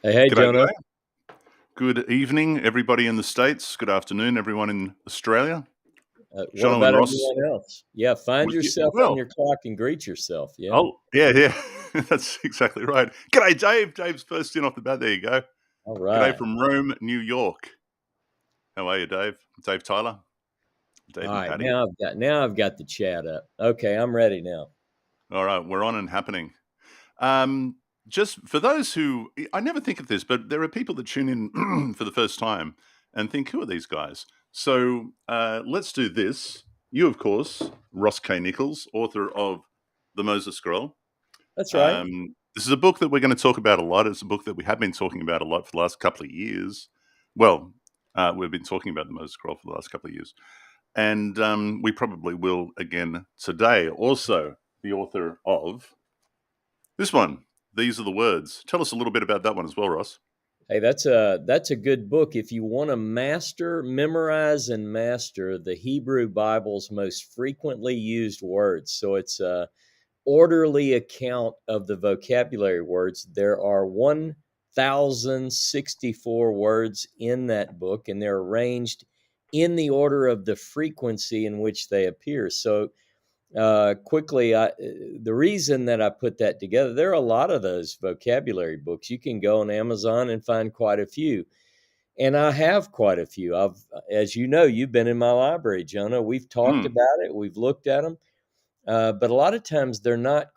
Hey, G'day, Jono. g'day. Good evening, everybody in the States. Good afternoon, everyone in Australia. What Jono and about Ross. everyone else? Yeah, find yourself on Well, your clock and greet yourself. Yeah. oh, yeah. That's exactly right. G'day, Dave. Dave's first in off the bat. There you go. All G'day right. from Rome, New York. How are you, Dave? Dave Tyler, All Dave and right. Patty. Now I've got the chat up. Okay, I'm ready now. All right, we're on and happening. Um, just for those who, I never think of this, but there are people that tune in for the first time and think, who are these guys? So let's do this. You, of course, Ross K. Nichols, author of The Moses Scroll. That's right. This is a book that we're going to talk about a lot. It's a book that we have been talking about a lot for the last couple of years. Well, we've been talking about The Moses Scroll for the last couple of years. And we probably will again today. Also, the author of this one, These Are the Words. Tell us a little bit about that one as well, Ross. Hey, that's a good book if you want to memorize and master the Hebrew Bible's most frequently used words. So it's a orderly account of the vocabulary words. There are 1,064 words in that book, and they're arranged in the order of the frequency in which they appear. So, quickly, the reason that I put that together, there are a lot of those vocabulary books. You can go on Amazon and find quite a few. And I have quite a few. As you know, you've been in my library, Jonah. We've talked Mm, about it. We've looked at them. But a lot of times they're not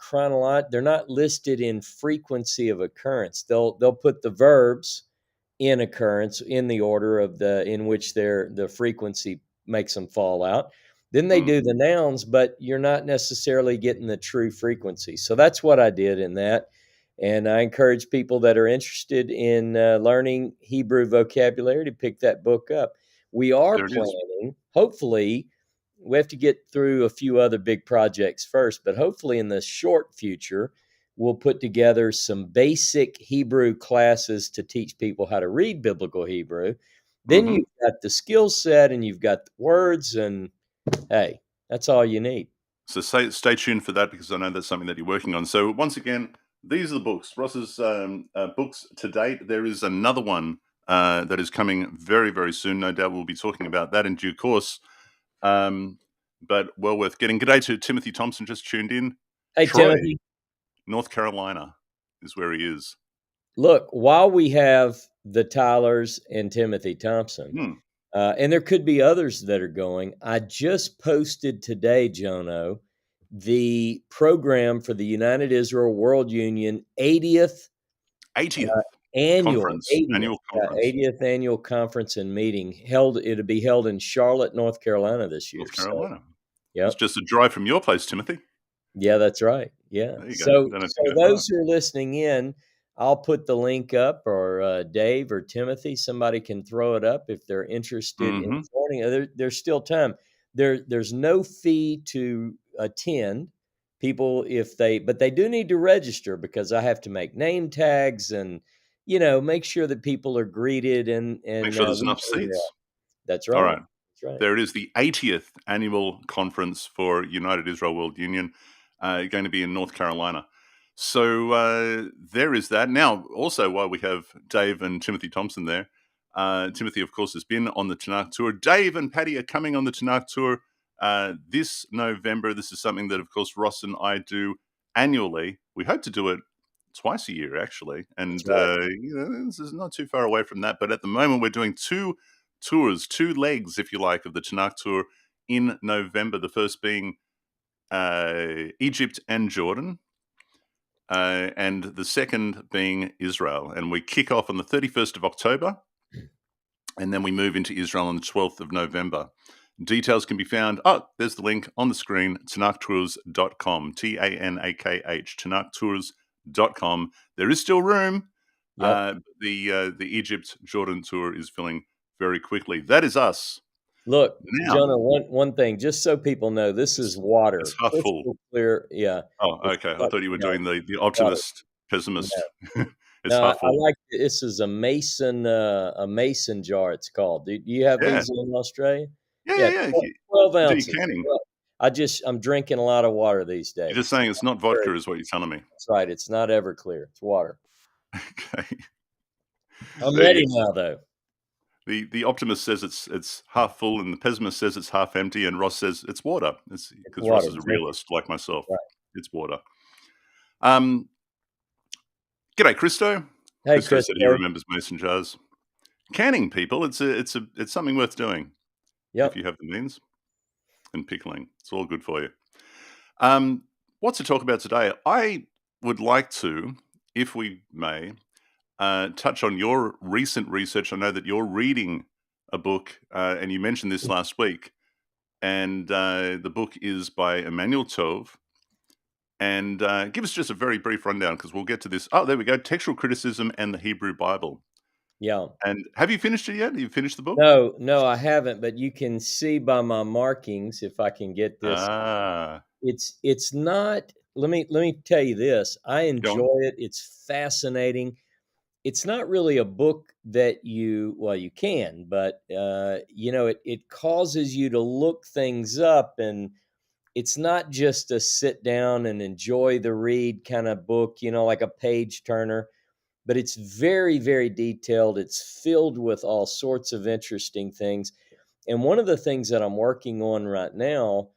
they're not listed in frequency of occurrence. They'll put the verbs in occurrence in the order of the in which the frequency makes them fall out. Then they mm. do the nouns, but you're not necessarily getting the true frequency. So that's what I did in that. And I encourage people that are interested in learning Hebrew vocabulary to pick that book up. We are There it is. planning, hopefully, we have to get through a few other big projects first, but hopefully in the short future, we'll put together some basic Hebrew classes to teach people how to read biblical Hebrew. Then Hmm. you've got the skill set and you've got the words, and hey, that's all you need. So stay tuned for that because I know that's something that you're working on. So once again, these are the books. Ross's books to date. There is another one that is coming very, very soon. No doubt we'll be talking about that in due course. Um, but well worth getting. G'day to Timothy Thompson, just tuned in. Hey, Troy, Timothy, North Carolina is where he is. look, while we have the Tylers and Timothy Thompson, Hmm. and there could be others that are going. I just posted today, Jono, the program for the United Israel World Union 80th 80th annual conference, annual conference, 80th annual conference and meeting held. It'll be held in Charlotte, North Carolina this year. North So, Carolina. It's yep. just a drive from your place, Timothy. Yeah, that's right. Yeah. There you go. So Don't have to so go far. those who are listening in, I'll put the link up, or Dave or Timothy, somebody can throw it up if they're interested in Hmm. joining. There's still time. There's no fee to attend. People, if they, but they do need to register because I have to make name tags and make sure that people are greeted Make and sure there's we enough know they're out. seats. That's All right. right. That's right. There it is, the 80th annual conference for United Israel World Union, going to be in North Carolina. So there is that. Now, also, while we have Dave and Timothy Thompson there, Timothy, of course, has been on the Tanakh tour. Dave and Patty are coming on the Tanakh tour this November. This is something that, of course, Ross and I do annually. We hope to do it twice a year, actually. That's And, right. this is not too far away from that. But at the moment, we're doing two tours, two legs, if you like, of the Tanakh tour in November. The first being Egypt and Jordan, and the second being Israel. And we kick off on the 31st of October, and then we move into Israel on the 12th of November. Details can be found. Oh, there's the link on the screen, TanakhTours.com, TANAKH, TanakhTours.com. There is still room. Yep. The Egypt Jordan tour is filling very quickly. That is us. Look, Now, Jonah, one thing, just so people know, this is it's water, half full. crystal clear. Yeah, Oh, it's okay. I not, thought you were no, doing the water. optimist, No, pessimist. It's no, half I full. like this is a mason jar. It's called. Do you have Yeah. these in Australia? Yeah, yeah, Yeah, yeah. 12 You do your ounces. canning. Well, I'm drinking a lot of water these You're just days. saying it's not vodka, is what you're telling me. That's right. It's not Everclear. It's water. Okay. I'm There you ready now, though. The optimist says it's half full, and the pessimist says it's half empty, and Ross says it's water. It's It's because Ross water. is a Drink it. realist like myself. Right. It's water. Um, G'day, Christo. Hey, Christo said he Christo. remembers mason jars. Canning people, it's something worth doing if Yep. you have the means. And pickling, it's all good for you. Um, what to talk about today? I would like to, if we may, touch on your recent research. I know that you're reading a book, and you mentioned this last week. And the book is by Emmanuel Tove. And give us just a very brief rundown because we'll get to this. Oh, there we go. Textual criticism and the Hebrew Bible. Yeah. And have you finished it yet? Have you finished the book? No, no, I haven't, but you can see by my markings, if I can get this, Ah, it's not. Let me tell you this. I go on. enjoy it. It's fascinating. It's not really a book that you can, but it causes you to look things up, and it's not just a sit down and enjoy the read kind of book, like a page turner, but it's very, very detailed. It's filled with all sorts of interesting things. And one of the things that I'm working on right now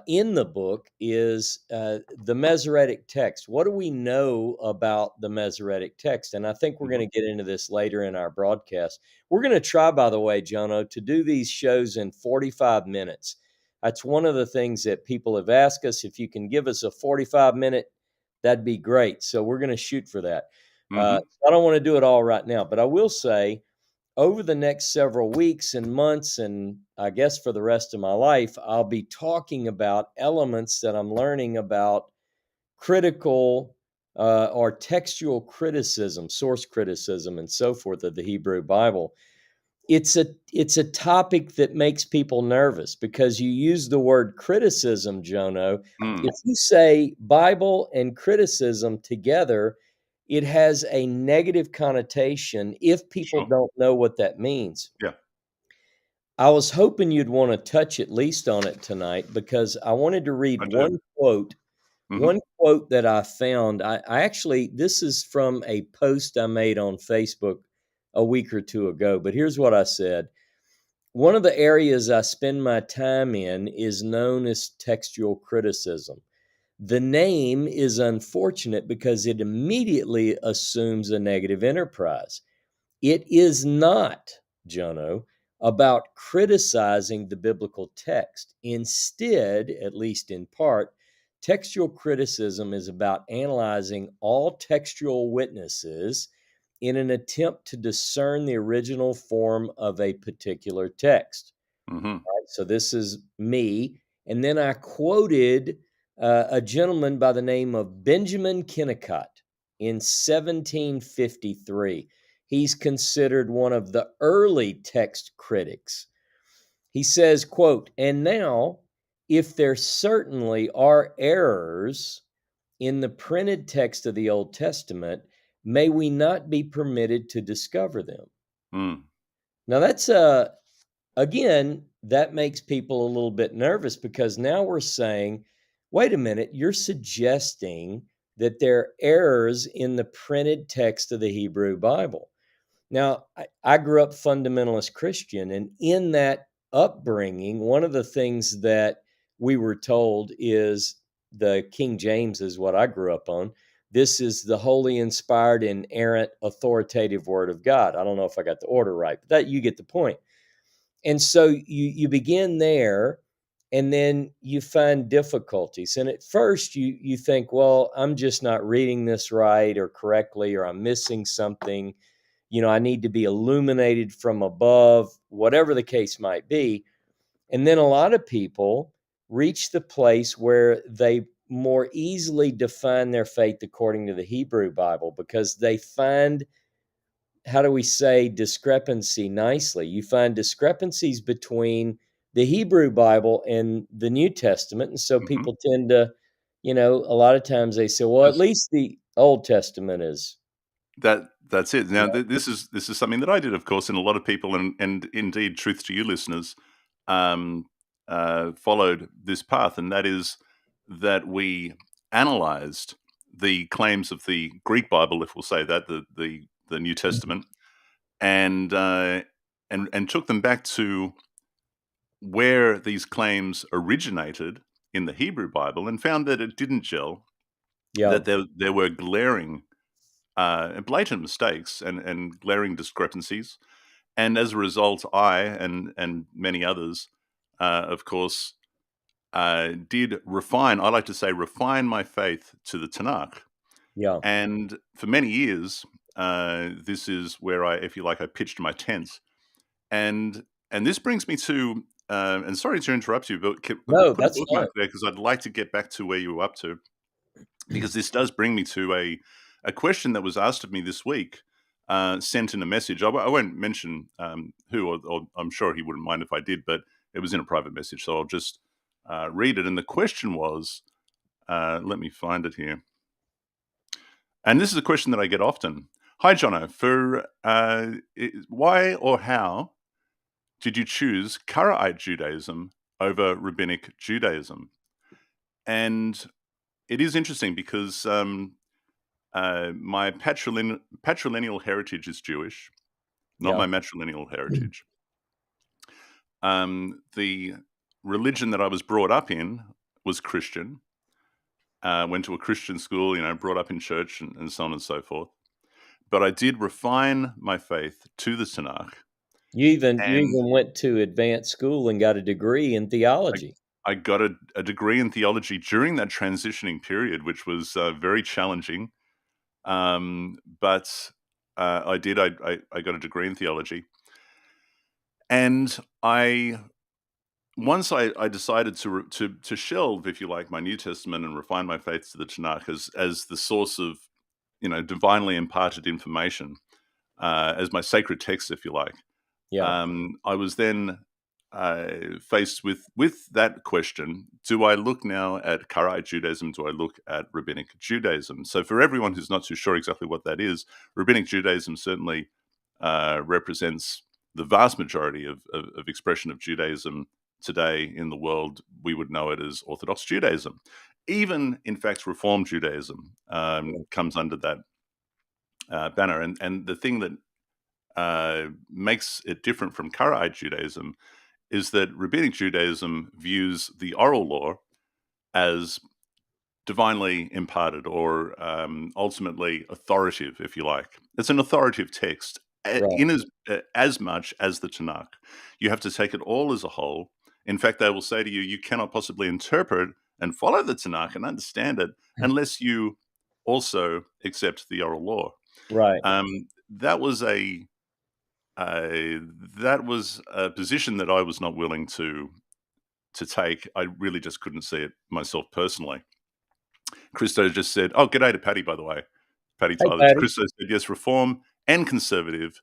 in the book is the Masoretic text. What do we know about the Masoretic text? And I think we're Mhm. going to get into this later in our broadcast. We're going to try, by the way, Jono, to do these shows in 45 minutes. That's one of the things that people have asked us. If you can give us a 45-minute, that'd be great. So we're going to shoot for that. Mhm. I don't want to do it all right now, but I will say over the next several weeks and months, and I guess for the rest of my life, I'll be talking about elements that I'm learning about critical or textual criticism, source criticism, and so forth of the Hebrew Bible. It's a topic that makes people nervous because you use the word criticism, Jono. Mm. If you say Bible and criticism together, it has a negative connotation if people Sure. don't know what that means. Yeah, I was hoping you'd want to touch at least on it tonight because I wanted to read I do. one Mhm. quote that I found. I actually, this is from a post I made on Facebook a week or two ago, but here's what I said. One of the areas I spend my time in is known as textual criticism. The name is unfortunate because it immediately assumes a negative enterprise. It is not, Jono, about criticizing the biblical text. Instead, at least in part, textual criticism is about analyzing all textual witnesses in an attempt to discern the original form of a particular text. Mhm. Right? So this is me. And then I quoted a gentleman by the name of Benjamin Kennicott in 1753. He's considered one of the early text critics. He says, quote, "And now, if there certainly are errors in the printed text of the Old Testament, may we not be permitted to discover them?" Mm. Now, again, that makes people a little bit nervous because now we're saying, wait a minute, you're suggesting that there are errors in the printed text of the Hebrew Bible. Now, I grew up fundamentalist Christian, and in that upbringing, one of the things that we were told is the King James is what I grew up on. This is the holy, inspired, inerrant, authoritative word of God. I don't know if I got the order right, but that you get the point. And so you begin there, and then you find difficulties. And at first, you think, well, I'm just not reading this right or correctly, or I'm missing something. I need to be illuminated from above, whatever the case might be. And then a lot of people reach the place where they more easily define their faith according to the Hebrew Bible because they find, how do we say discrepancy nicely? You find discrepancies between the Hebrew Bible and the New Testament. And so Mhm. people tend to, a lot of times they say, well, at Just least the Old Testament is. that's it. Now, this is something that I did, of course, and a lot of people, and indeed, truth to you, listeners, um, followed this path, and that is that we analyzed the claims of the Greek Bible, if we'll say that, the New Testament, and took them back to where these claims originated in the Hebrew Bible, and found that it didn't gel. Yeah. That there were glaring, blatant mistakes and glaring discrepancies, and as a result, I and many others, of course, did refine. I like to say refine my faith to the Tanakh. Yeah. And for many years, this is where I, if you like, I pitched my tent. And this brings me to, and sorry to interrupt you, but No, put a that's fine. bookmark there because I'd like to get back to where you were up to, because this does bring me to a question that was asked of me this week, sent in a message. I won't mention who, or I'm sure he wouldn't mind if I did, but it was in a private message, so I'll just read it. And the question was, let me find it here. And this is a question that I get often. Hi, Jono. Why or how did you choose Karaite Judaism over Rabbinic Judaism? And it is interesting because my patrilineal heritage is Jewish, not Yeah. my matrilineal heritage. The religion that I was brought up in was Christian. Went to a Christian school, brought up in church and so on and so forth. But I did refine my faith to the Tanakh, You and even went to advanced school and got a degree in I, theology. I got a degree in theology during that transitioning period, which was very challenging. But I did. I got a degree in theology, and once I decided to shelve, if you like, my New Testament and refine my faith to the Tanakh as the source of divinely imparted information, as my sacred text, if you like. Yeah. I was then faced with that question: do I look now at Karaite Judaism? Do I look at Rabbinic Judaism? So, for everyone who's not too sure exactly what that is, Rabbinic Judaism certainly represents the vast majority of expression of Judaism today in the world. We would know it as Orthodox Judaism. Even, in fact, Reform Judaism comes under that banner. And the thing that makes it different from Karaite Judaism is that Rabbinic Judaism views the oral law as divinely imparted, or ultimately authoritative, if you like. It's an authoritative text Right. in as much as the Tanakh. You have to take it all as a whole. In fact, they will say to you, you cannot possibly interpret and follow the Tanakh and understand it unless you also accept the oral law. Right. That was a position that I was not willing to take. I really just couldn't see it myself personally. Christo just said, "Oh, g'day to Patty, by the way." Patty Hey, Tyler. Patty. Christo said, "Yes, reform and conservative."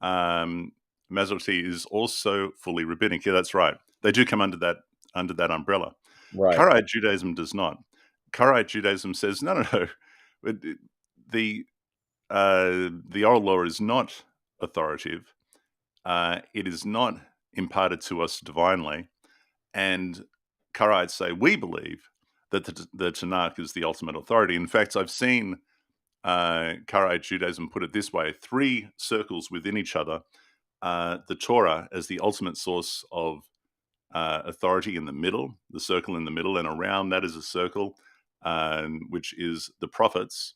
Um, Masorti is also fully rabbinic. Yeah, that's right. They do come under that umbrella. Right. Karaite Judaism does not. Karaite Judaism says, no, no, no. It- The oral law is not authoritative. It is not imparted to us divinely. And Karaites say, we believe that the Tanakh is the ultimate authority. In fact, I've seen Karaite Judaism put it this way: three circles within each other, the Torah as the ultimate source of authority in the middle, the circle in the middle, and around that is a circle, which is the prophets,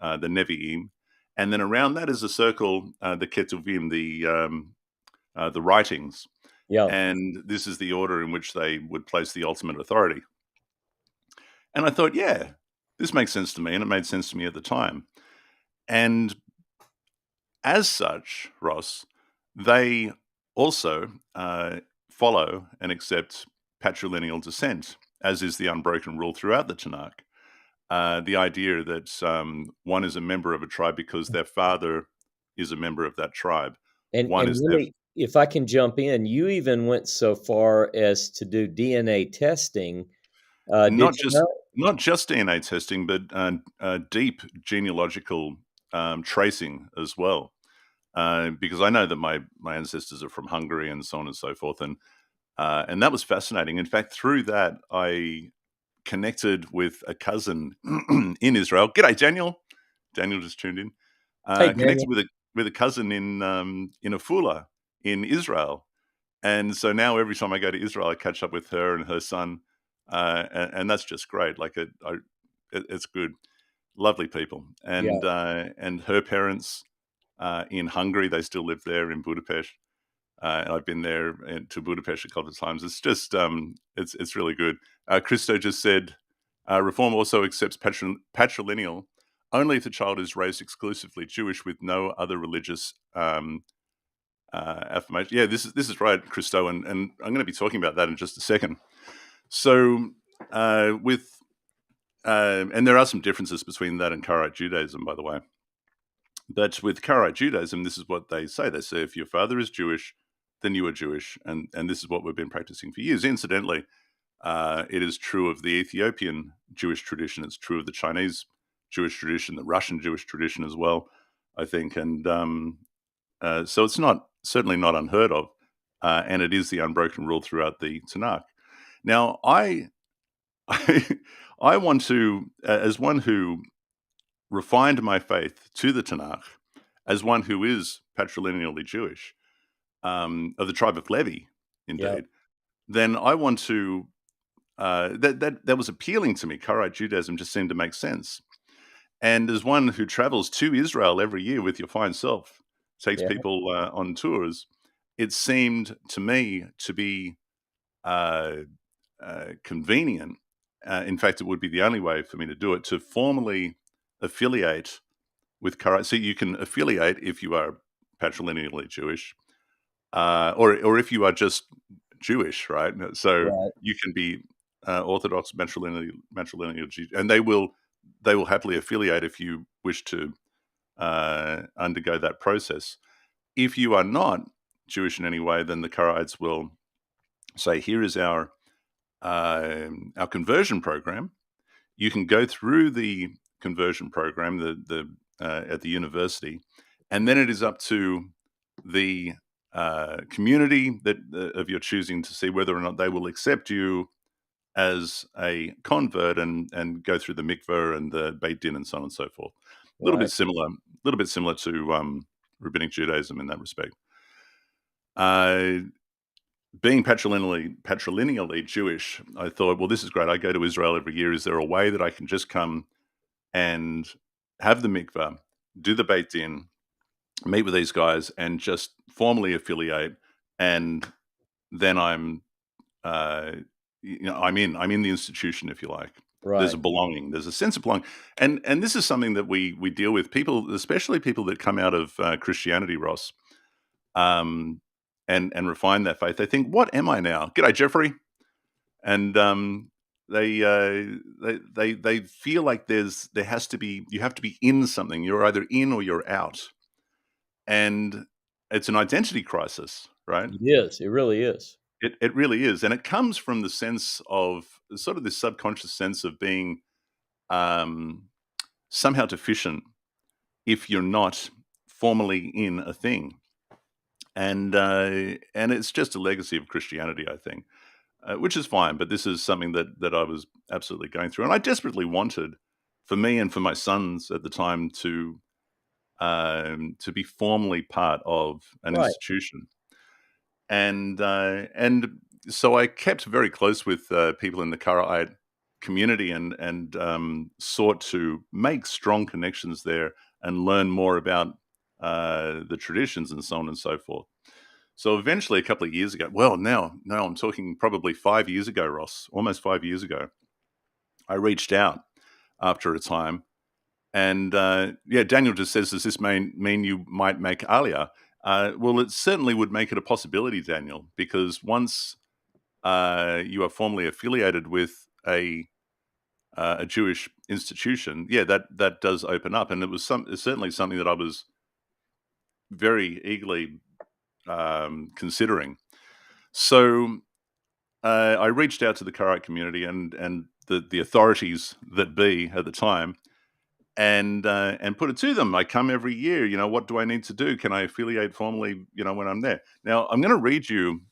the Nevi'im, and then around that is a circle, the Ketuvim, the writings. Yeah. And this is the order in which they would place the ultimate authority. And I thought, yeah, this makes sense to me, and it made sense to me at the time. And as such, Ross, they also follow and accept patrilineal descent, as is the unbroken rule throughout the Tanakh. The idea that one is a member of a tribe because their father is a member of that tribe. One And is their really, if I can jump in, you even went so far as to do DNA testing, did not you just not? not just DNA testing, but deep genealogical tracing as well. Because I know that my ancestors are from Hungary and so on and so forth, and that was fascinating. In fact, through that, I connected with a cousin in Israel. G'day, Daniel. Daniel just tuned in. Hey, Connected Daniel. with a cousin in Afula in Israel, and so now every time I go to Israel, I catch up with her and her son, and that's just great. Like it's good, lovely people, Yeah. and her parents in Hungary, they still live there in Budapest. And I've been there to Budapest a couple of times. It's just it's really good. Christo just said, reform also accepts patrilineal only if the child is raised exclusively Jewish with no other religious affirmation. Yeah, this is right, Christo, and I'm going to be talking about that in just a second. So with and there are some differences between that and Karaite Judaism, by the way. But with Karaite Judaism, this is what they say. They say if your father is Jewish, then you are Jewish, and this is what we've been practicing for years. Incidentally, it is true of the Ethiopian Jewish tradition. It's true of the Chinese Jewish tradition, the Russian Jewish tradition as well, I think. And so it's certainly not unheard of, and it is the unbroken rule throughout the Tanakh. Now, I want to, as one who refined my faith to the Tanakh, as one who is patrilineally Jewish, of the tribe of Levi, Yeah. indeed, then I want to. That was appealing to me. Karaite Judaism just seemed to make sense. And as one who travels to Israel every year with your fine self, takes Yeah. people on tours, it seemed to me to be uh, convenient. In fact, it would be the only way for me to do it, to formally affiliate with Karaite. So you can affiliate if you are patrilineally Jewish, or if you are just Jewish, right? So Right. you can be Orthodox matrilineal, and they will happily affiliate if you wish to undergo that process. If you are not Jewish in any way, then the Karaites will say, "Here is our conversion program. You can go through the conversion program, the at the university, and then it is up to the community that of your choosing to see whether or not they will accept you as a convert and go through the mikveh and the Beit Din and so on and so forth. A Right. little bit similar to rabbinic Judaism in that respect. Uh, Being patrilineally Jewish, I thought, well, this is great. I go to Israel every year. Is there a way that I can just come and have the mikveh, do the Beit Din, meet with these guys, and just formally affiliate, and then uh, I'm in the institution, if you like. There's Right. a belonging. There's a sense of belonging, and this is something that we deal with people, especially people that come out of Christianity, Ross, um, and refine their faith. They think, "What am I now?" G'day, Jeffrey, and they feel like there has to be you have to be in something. You're either in or you're out, and it's an identity crisis, right? It is. It really is. It really is, and it comes from the sense of sort of this subconscious sense of being um, somehow deficient if you're not formally in a thing, and it's just a legacy of Christianity, I think, which is fine. But this is something that I was absolutely going through, and I desperately wanted for me and for my sons at the time to be formally part of an Right. institution. And so I kept very close with people in the Karaite community and sought to make strong connections there and learn more about the traditions and so on and so forth. So eventually, a couple of years ago, well, now I'm talking probably 5 years ago, Ross, almost 5 years ago, I reached out after a time, and yeah, Daniel just says, does this mean you might make Aliyah? Well, it certainly would make it a possibility, Daniel, because once you are formally affiliated with a Jewish institution, yeah, that does open up, and it's certainly something that I was very eagerly considering. So I reached out to the Karaite community and the authorities that be at the time, and put it to them. I come every year. What do I need to do? Can I affiliate formally? When I'm there. Now I'm going to read you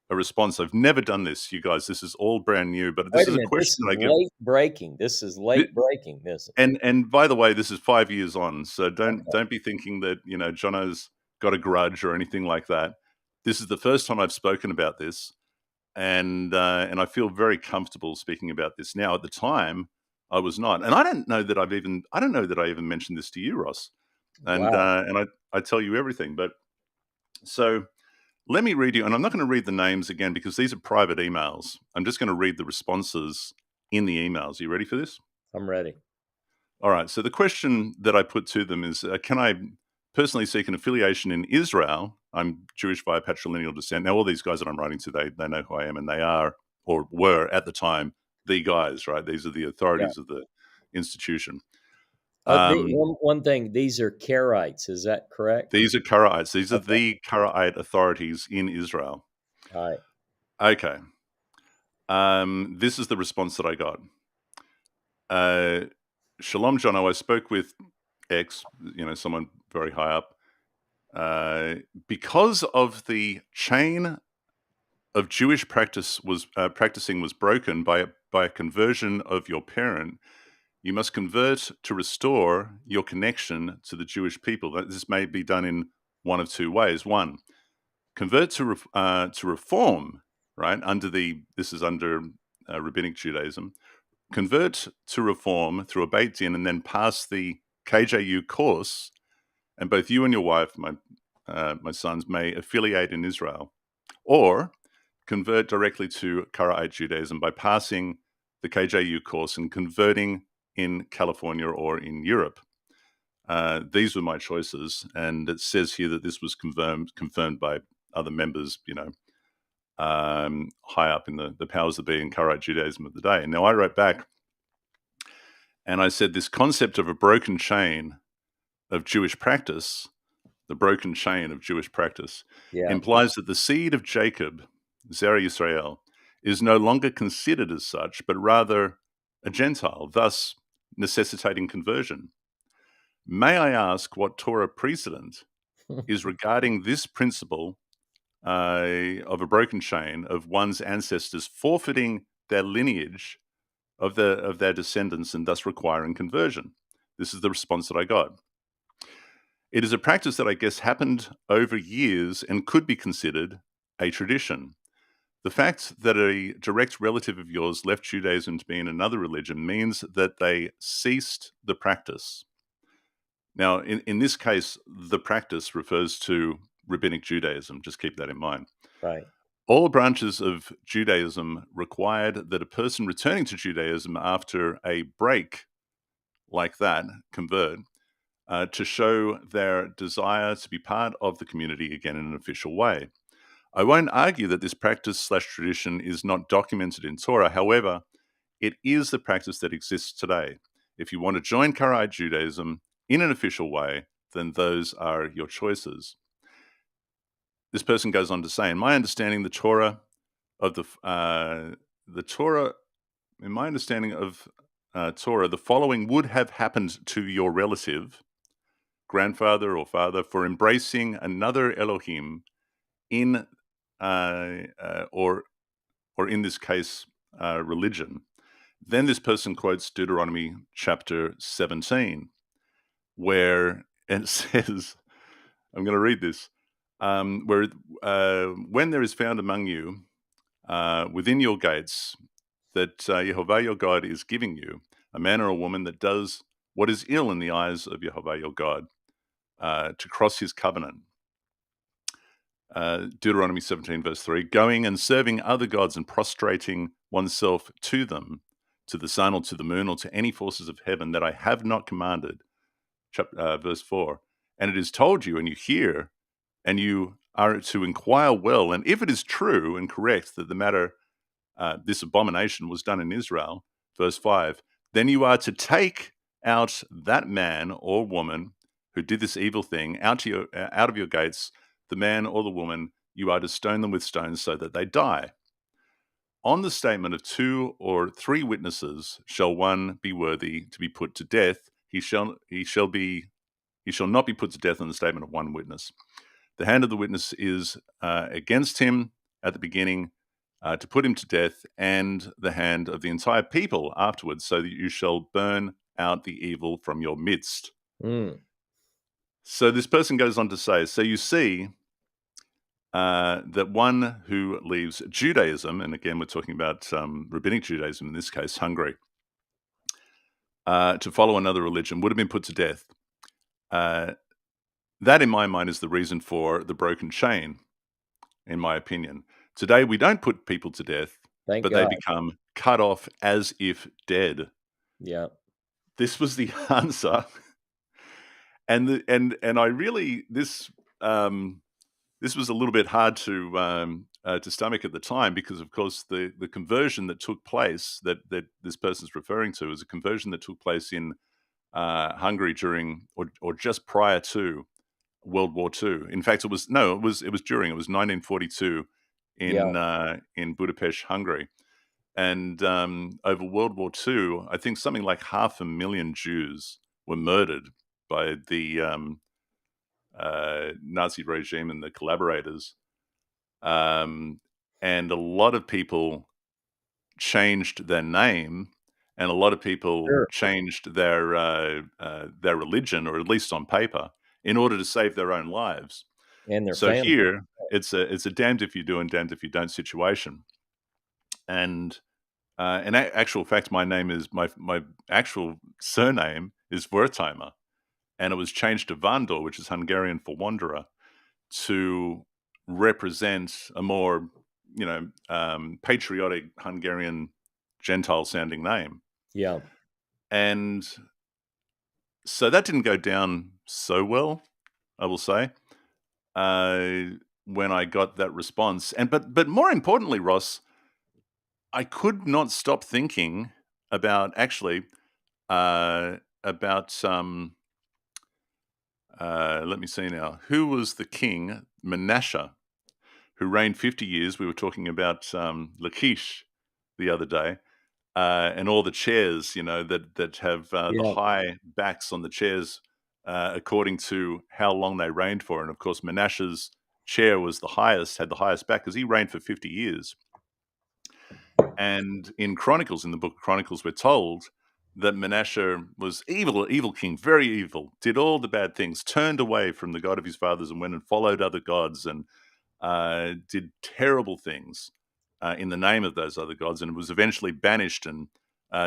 a response. I've never done this, you guys. This is all brand new, but this Wait a is a minute, this question is that I get. late breaking. This is late breaking, this. And by the way, this is 5 years on, so Okay. don't be thinking that, Jono's got a grudge or anything like that. This is the first time I've spoken about this, and I feel very comfortable speaking about this now. At the time, I was not, and I don't know that I even mentioned this to you, Ross, and Wow. I tell you everything. But so let me read you, and I'm not going to read the names again because these are private emails. I'm just going to read the responses in the emails. Are you ready for this? I'm ready. All right. So the question that I put to them is, can I personally seek an affiliation in Israel? I'm Jewish via patrilineal descent. Now, all these guys that I'm writing to, they know who I am, and they are or were at the time the guys, right? These are the Yeah. authorities of the institution. The one thing, these are Karaites, is that correct? These are Karaites. These are Okay. the Karaite authorities in Israel. All right. Okay. This is the response that I got. Shalom, Jono. I spoke with X, someone very high up. Because of the chain of Jewish practicing was broken by a conversion of your parent, you must convert to restore your connection to the Jewish people. This may be done in one of two ways. One, convert to reform, right? This is under rabbinic Judaism. Convert to reform through a Beit Din and then pass the KJU course, and both you and your wife, my sons, may affiliate in Israel, or convert directly to Karaite Judaism by passing the KJU course and converting in California or in Europe. These were my choices, and it says here that this was confirmed by other members, high up in the powers that be in Karaite Judaism of the day. And now I wrote back and I said this concept of a broken chain of Jewish practice, the broken chain of Jewish practice, Yeah. implies that the seed of Jacob, Zerah Yisrael, is no longer considered as such, but rather a Gentile, thus necessitating conversion. May I ask what Torah precedent is regarding this principle of a broken chain of one's ancestors forfeiting their lineage of their descendants and thus requiring conversion? This is the response that I got. It is a practice that I guess happened over years and could be considered a tradition. The fact that a direct relative of yours left Judaism to be in another religion means that they ceased the practice. Now, in this case, the practice refers to rabbinic Judaism. Just keep that in mind. Right. All branches of Judaism required that a person returning to Judaism after a break like that, convert, to show their desire to be part of the community again in an official way. I won't argue that this practice/tradition is not documented in Torah. However, it is the practice that exists today. If you want to join Karaite Judaism in an official way, then those are your choices. This person goes on to say, in my understanding, the Torah, the following would have happened to your relative, grandfather or father, for embracing another Elohim in or in this case religion. Then this person quotes Deuteronomy chapter 17, where it says, I'm going to read this, where when there is found among you within your gates that Jehovah your God is giving you, a man or a woman that does what is ill in the eyes of Jehovah your God, to cross his covenant. Deuteronomy 17, verse 3, going and serving other gods and prostrating oneself to them, to the sun or to the moon or to any forces of heaven that I have not commanded. Verse 4, and it is told you and you hear, and you are to inquire well, and if it is true and correct that the matter, this abomination was done in Israel, verse 5, then you are to take out that man or woman who did this evil thing out of your gates, the man or the woman, you are to stone them with stones so that they die. On the statement of 2 or 3 witnesses shall one be worthy to be put to death. He shall not be put to death on the statement of one witness. The hand of the witness is against him, at the beginning to put him to death, and the hand of the entire people afterwards, so that you shall burn out the evil from your midst. Mm. So this person goes on to say, so you see that one who leaves Judaism, and again we're talking about rabbinic Judaism in this case, Hungary, to follow another religion would have been put to death. That, in my mind, is the reason for the broken chain, in my opinion. Today, we don't put people to death, Thank but they God. become cut off as if dead. Yeah. This was the answer, and I really this was a little bit hard to stomach at the time, because, of course, the conversion that took place that this person's referring to is a conversion that took place in Hungary during or just prior to World War II. In fact, it was during. It was 1942 Yeah. in Budapest, Hungary, and over World War II, I think something like 500,000 Jews were murdered by the Nazi regime and the collaborators, and a lot of people changed their name, and a lot of people Sure. changed their religion, or at least on paper, in order to save their own lives. And their So family. here, it's a damned if you do and damned if you don't situation. And in actual fact, my name is my actual surname is Wertheimer, and it was changed to Vandor, which is Hungarian for wanderer, to represent a more patriotic Hungarian Gentile sounding name. Yeah. And so that didn't go down so well, I will say, when I got that response. And but more importantly, Ross, I could not stop thinking about actually about let me see now, who was the king, Menasha, who reigned 50 years. We were talking about Lachish the other day, and all the chairs, that have the Yeah. high backs on the chairs, according to how long they reigned for. And of course, Menashe's chair was had the highest back, because he reigned for 50 years. And in Chronicles, in the book of Chronicles, we're told that Menashe was evil king, very evil, did all the bad things, turned away from the God of his fathers and went and followed other gods, and did terrible things in the name of those other gods, and was eventually banished and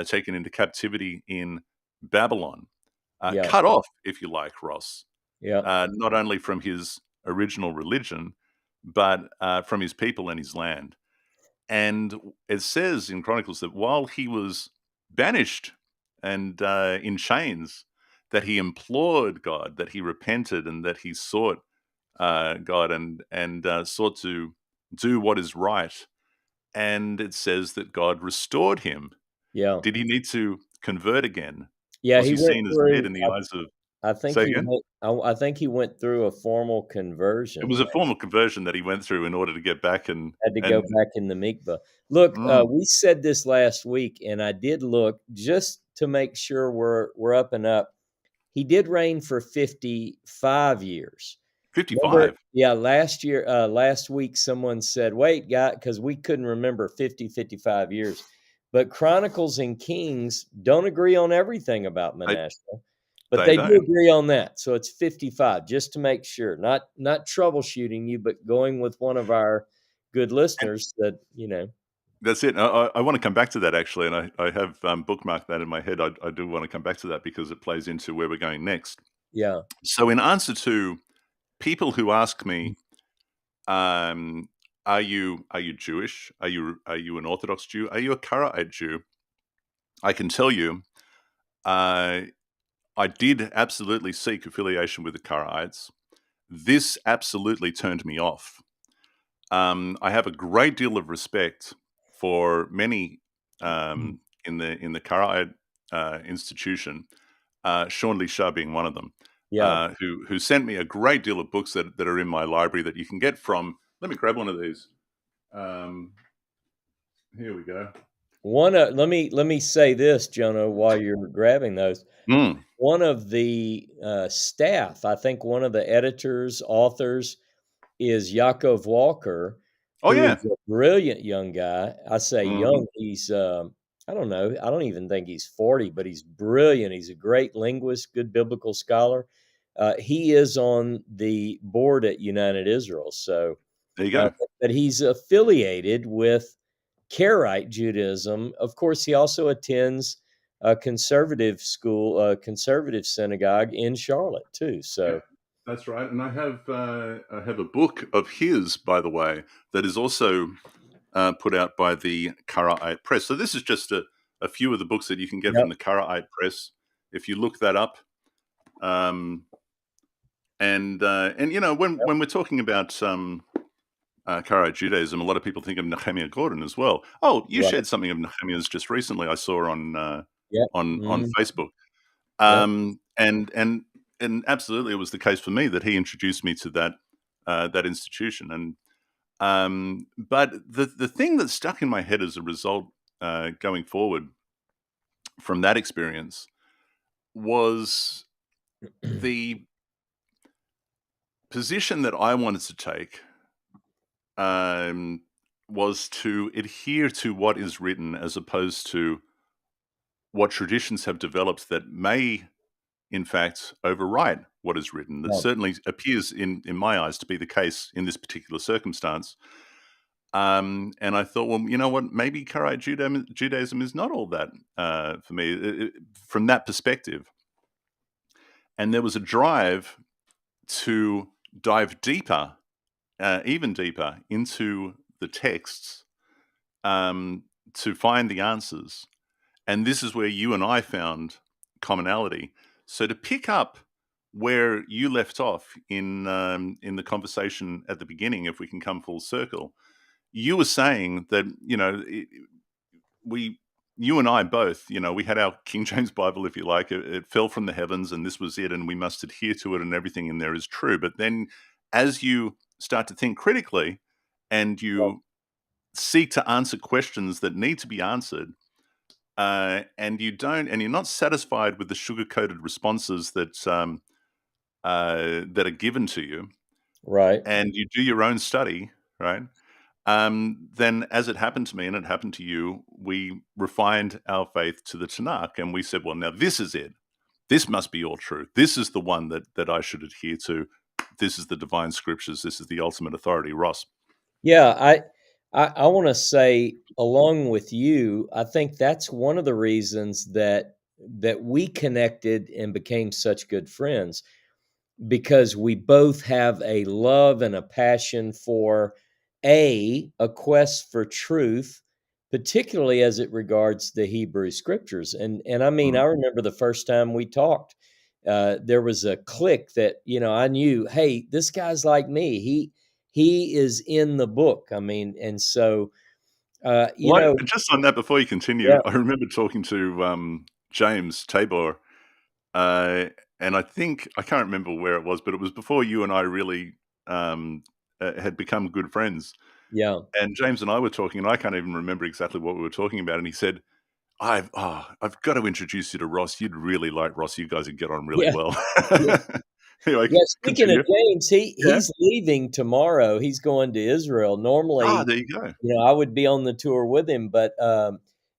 taken into captivity in Babylon, Yeah. cut off, if you like, Ross, Yeah. not only from his original religion, but from his people and his land. And it says in Chronicles that while he was banished and in chains, that he implored God, that he repented, and that he sought God, and sought to do what is right. And it says that God restored him. Yeah. Did he need to convert again? Yeah. Was He he went seen as dead through. in the eyes of? I think Say he again. went. I think he went through a formal It conversion. was a formal conversion that he went through in order to get back and Had to go and back in the mikvah. Look, mm, we said this last week, and I did look just to make sure we're up and up. He did reign for 55 years. Remember, 55. yeah, last week someone said, wait, guy, because we couldn't remember 55 years. But Chronicles and Kings don't agree on everything about They Manasseh, but they they do don't. agree on that. So it's 55, just to make sure. Not troubleshooting you, but going with one of our good And listeners that, that's it. I want to come back to that, actually, and I have bookmarked that in my head. I do want to come back to that because it plays into where we're going next. yeah, So, in answer to people who ask me, um, are you Jewish? Are you an Orthodox Jew? Are you a Karaite Jew? I can tell you, uh, I did absolutely seek affiliation with the Karaites. This absolutely turned me off. I have a great deal of respect for many in the Karaite institution, Sean Lee Shah being one of them, yeah. who sent me a great deal of books that are in my library that you can get from. Let me grab one of these. Um, Here we go. Let me say this, Jono, while you're grabbing those. Mm. One of the staff, I think one of the editors, authors, is Yaakov Walker, Oh, who yeah. is a brilliant young guy. I say Mhm. young, he's, I don't know, I don't even think he's 40, but he's brilliant. He's a great linguist, good biblical scholar. He is on the board at United Israel, so, There you uh, go. but he's affiliated with Karaite Judaism. Of course, he also attends a conservative school, a conservative synagogue in Charlotte too, Yeah, so that's right, and I have a book of his, by the way, that is also, put out by the Karaite Press. So this is just a few of the books that you can get yep, from the Karaite Press. If you look that up, um, and, you know, yep, when we're talking about, Karaite Judaism, a lot of people think of Nehemiah Gordon as well. Oh, you right, shared something of Nehemiah's just recently, I saw yep, on mhm, Facebook. yep, Um, and and and absolutely, it was the case for me that he introduced me to that institution. And but the thing that stuck in my head as a result, going forward from that experience, was the position that I wanted to take, um, was to adhere to what is written as opposed to what traditions have developed that may in fact override what is written. That yeah, certainly appears in my eyes to be the case in this particular circumstance. And I thought, well, you know what? Maybe Karaite Judaism is not all that, for me, from that perspective. And there was a drive to dive deeper, even deeper, into the texts, um, to find the answers. And this is where you and I found commonality. So to pick up where you left off in the conversation at the beginning, if we can come full circle, you were saying that, you know, we you and I both, you know, we had our King James Bible, if you like. It fell from the heavens, and this was it, and we must adhere to it, and everything in there is true. But then, as you start to think critically, and yeah, you seek to answer questions that need to be answered, and you're not satisfied with the sugar-coated responses that are given to you, right. and you do your own study, right? Then, as it happened to me and it happened to you, we refined our faith to the Tanakh, and we said, "Well, now this is it. This must be all true. This is the one that I should adhere to. This is the divine scriptures. This is the ultimate authority." Ross. Yeah, I wanna say along with you, I think that's one of the reasons that we connected and became such good friends, because we both have a love and a passion for a quest for truth, particularly as it regards the Hebrew scriptures. And I mean, Mm. I remember the first time we talked, there was a click that, I knew, hey, this guy's like me. He is in the book. I mean, and so Well, just on that, before you continue, yeah, I remember talking to James Tabor, uh, and I can't remember where it was, but it was before you and I really um, had become good friends. yeah, And James and I were talking, and I can't even remember exactly what we were talking about. And he said, I've got to introduce you to Ross. You'd really like Ross. You guys would get on really yeah, well." yeah. Anyway, Yeah, speaking of continue. James, Yeah. he's leaving tomorrow. He's going to Israel. Normally, There you go. I would be on the tour with him, but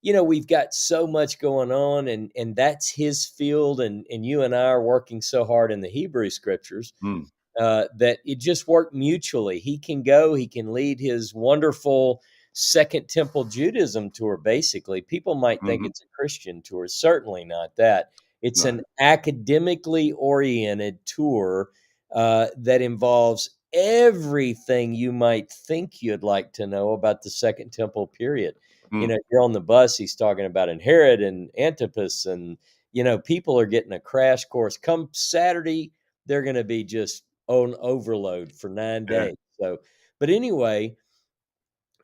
we've got so much going on, and that's his field, and you and I are working so hard in the Hebrew scriptures Mm, that it just worked mutually. He can go, he can lead his wonderful Second Temple Judaism tour, basically. People might think mhm. it's a Christian tour. Certainly not that. It's No. an academically oriented tour that involves everything you might think you'd like to know about the Second Temple period. Mm, You're on the bus, he's talking about Herod and Antipas, and, people are getting a crash course. Come Saturday, they're going to be just on overload for 9 yeah. days. So, but anyway,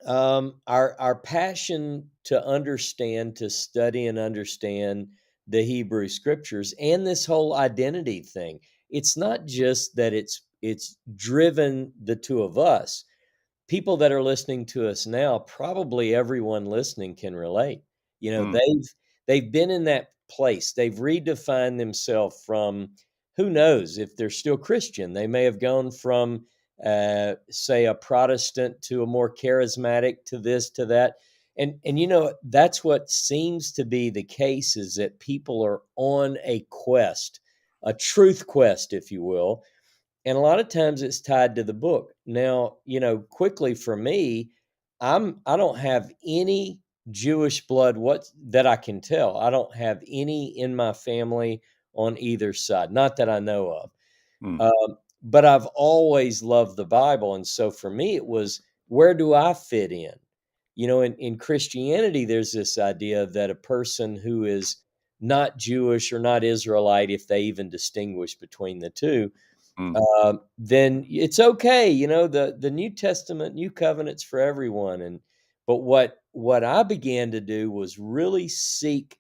our passion to understand, to study and understand the Hebrew scriptures and this whole identity thing. It's not just that it's driven the two of us. People that are listening to us now, probably everyone listening can relate. Mm, They've been in that place. They've redefined themselves from, who knows if they're still Christian. They may have gone from say a Protestant to a more charismatic to this to that. And you know, that's what seems to be the case, is that people are on a quest, a truth quest, if you will. And a lot of times it's tied to the book. Now, you know, quickly for me, I don't have any Jewish blood what that I can tell. I don't have any in my family on either side, not that I know of. Mm, But I've always loved the Bible, and so for me, it was, where do I fit in? You know, in Christianity, there's this idea that a person who is not Jewish or not Israelite, if they even distinguish between the two, mm, then it's okay. You know, the New Testament, New Covenant's for everyone. And but what I began to do was really seek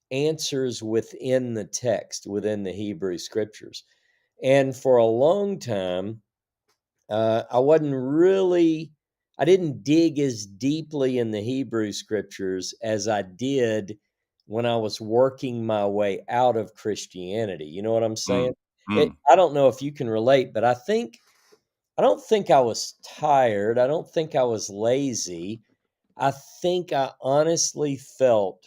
answers within the text, within the Hebrew Scriptures. And for a long time, I wasn't really, I didn't dig as deeply in the Hebrew Scriptures as I did when I was working my way out of Christianity. You know what I'm mm, saying? mm. I don't know if you can relate, but I don't think I was tired. I don't think I was lazy. I think I honestly felt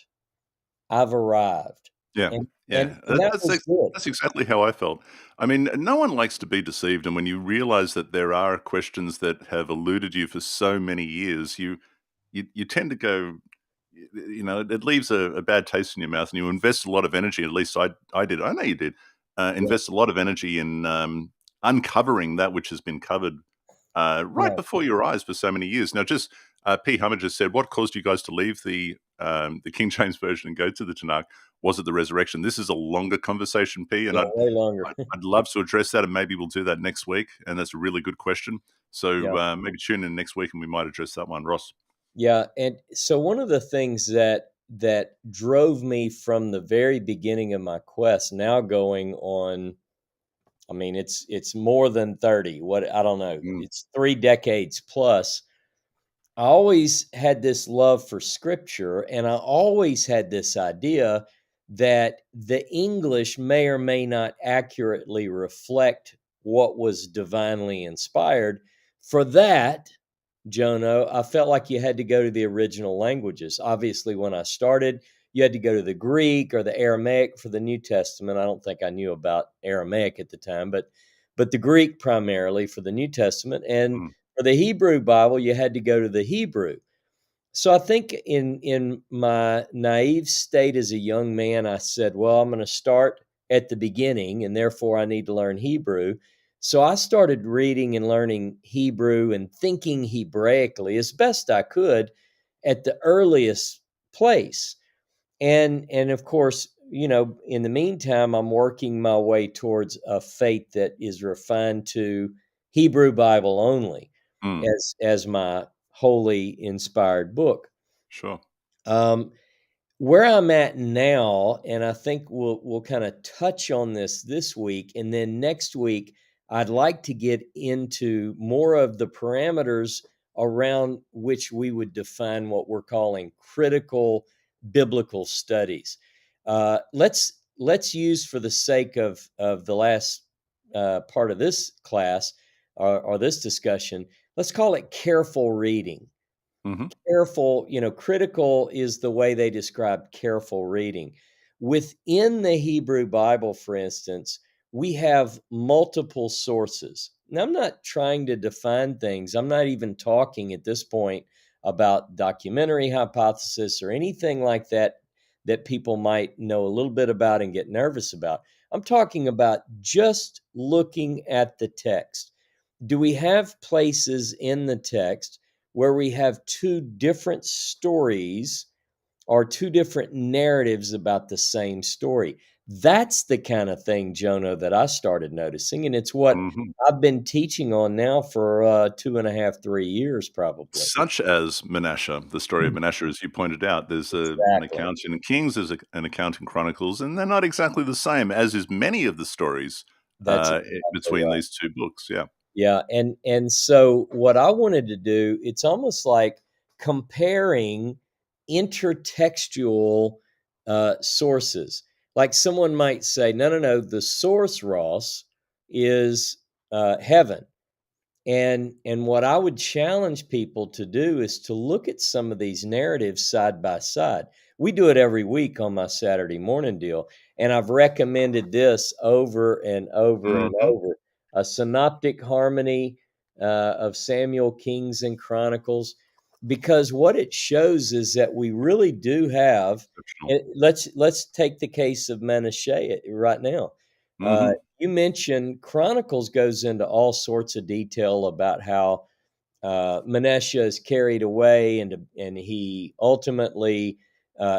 I've arrived, Yeah, and yeah. that was good. That's exactly how I felt. I mean, no one likes to be deceived, and when you realize that there are questions that have eluded you for so many years, you tend to go, you know, it leaves a bad taste in your mouth, and you invest a lot of energy. At least I did. I know you did. Yeah, Invest a lot of energy in uncovering that which has been covered right yeah, before your eyes for so many years. Now, just P. Hummer just said, "What caused you guys to leave the King James version and go to the Tanakh? Was it the resurrection?" This is a longer conversation, P, and yeah, way longer. I'd love to address that, and maybe we'll do that next week. And that's a really good question. So Yeah. maybe tune in next week, and we might address that one, Ross. Yeah, and so one of the things that drove me from the very beginning of my quest, now going on, I mean, it's more than 30. What, I don't know. Mm, It's 3 decades plus. I always had this love for scripture, and I always had this idea that the English may or may not accurately reflect what was divinely inspired. For that, Jono, I felt like you had to go to the original languages. Obviously, when I started, you had to go to the Greek or the Aramaic for the New Testament. I don't think I knew about Aramaic at the time, but the Greek primarily for the New Testament. And mm, for the Hebrew Bible, you had to go to the Hebrew. So I think in my naive state as a young man, I said, well, I'm going to start at the beginning, and therefore I need to learn Hebrew. So I started reading and learning Hebrew and thinking Hebraically as best I could at the earliest place. And of course, you know, in the meantime, I'm working my way towards a faith that is refined to Hebrew Bible only mm, as my holy inspired book. sure. Um, where I'm at now, and I think we'll kind of touch on this week, and then next week, I'd like to get into more of the parameters around which we would define what we're calling critical biblical studies. Let's use, for the sake of the last part of this class, or this discussion, let's call it careful reading. Hmm. Careful, you know, critical is the way they describe careful reading. Within the Hebrew Bible, for instance, we have multiple sources. Now, I'm not trying to define things. I'm not even talking at this point about documentary hypothesis or anything like that that people might know a little bit about and get nervous about. I'm talking about just looking at the text. Do we have places in the text where we have two different stories or two different narratives about the same story? That's the kind of thing, Jono, that I started noticing. And it's what Hmm. I've been teaching on now for 2.5, 3 years, probably. Such as Menasha, the story of Mm. Menasha, as you pointed out. There's an Exactly. account in Kings, there's an account in Chronicles, and they're not exactly the same, as is many of the stories That's exactly between right. these two books. Yeah. Yeah, and so what I wanted to do, it's almost like comparing intertextual sources. Like someone might say, no, no, no, the source, Ross, is heaven. And what I would challenge people to do is to look at some of these narratives side by side. We do it every week on my Saturday morning deal, and I've recommended this over and over and Hmm. over. A synoptic harmony of Samuel, Kings, and Chronicles, because what it shows is that we really do have. Exceptional. Let's take the case of Menashas right now. Uh, Hmm. you mentioned Chronicles goes into all sorts of detail about how Menashas is carried away, and he ultimately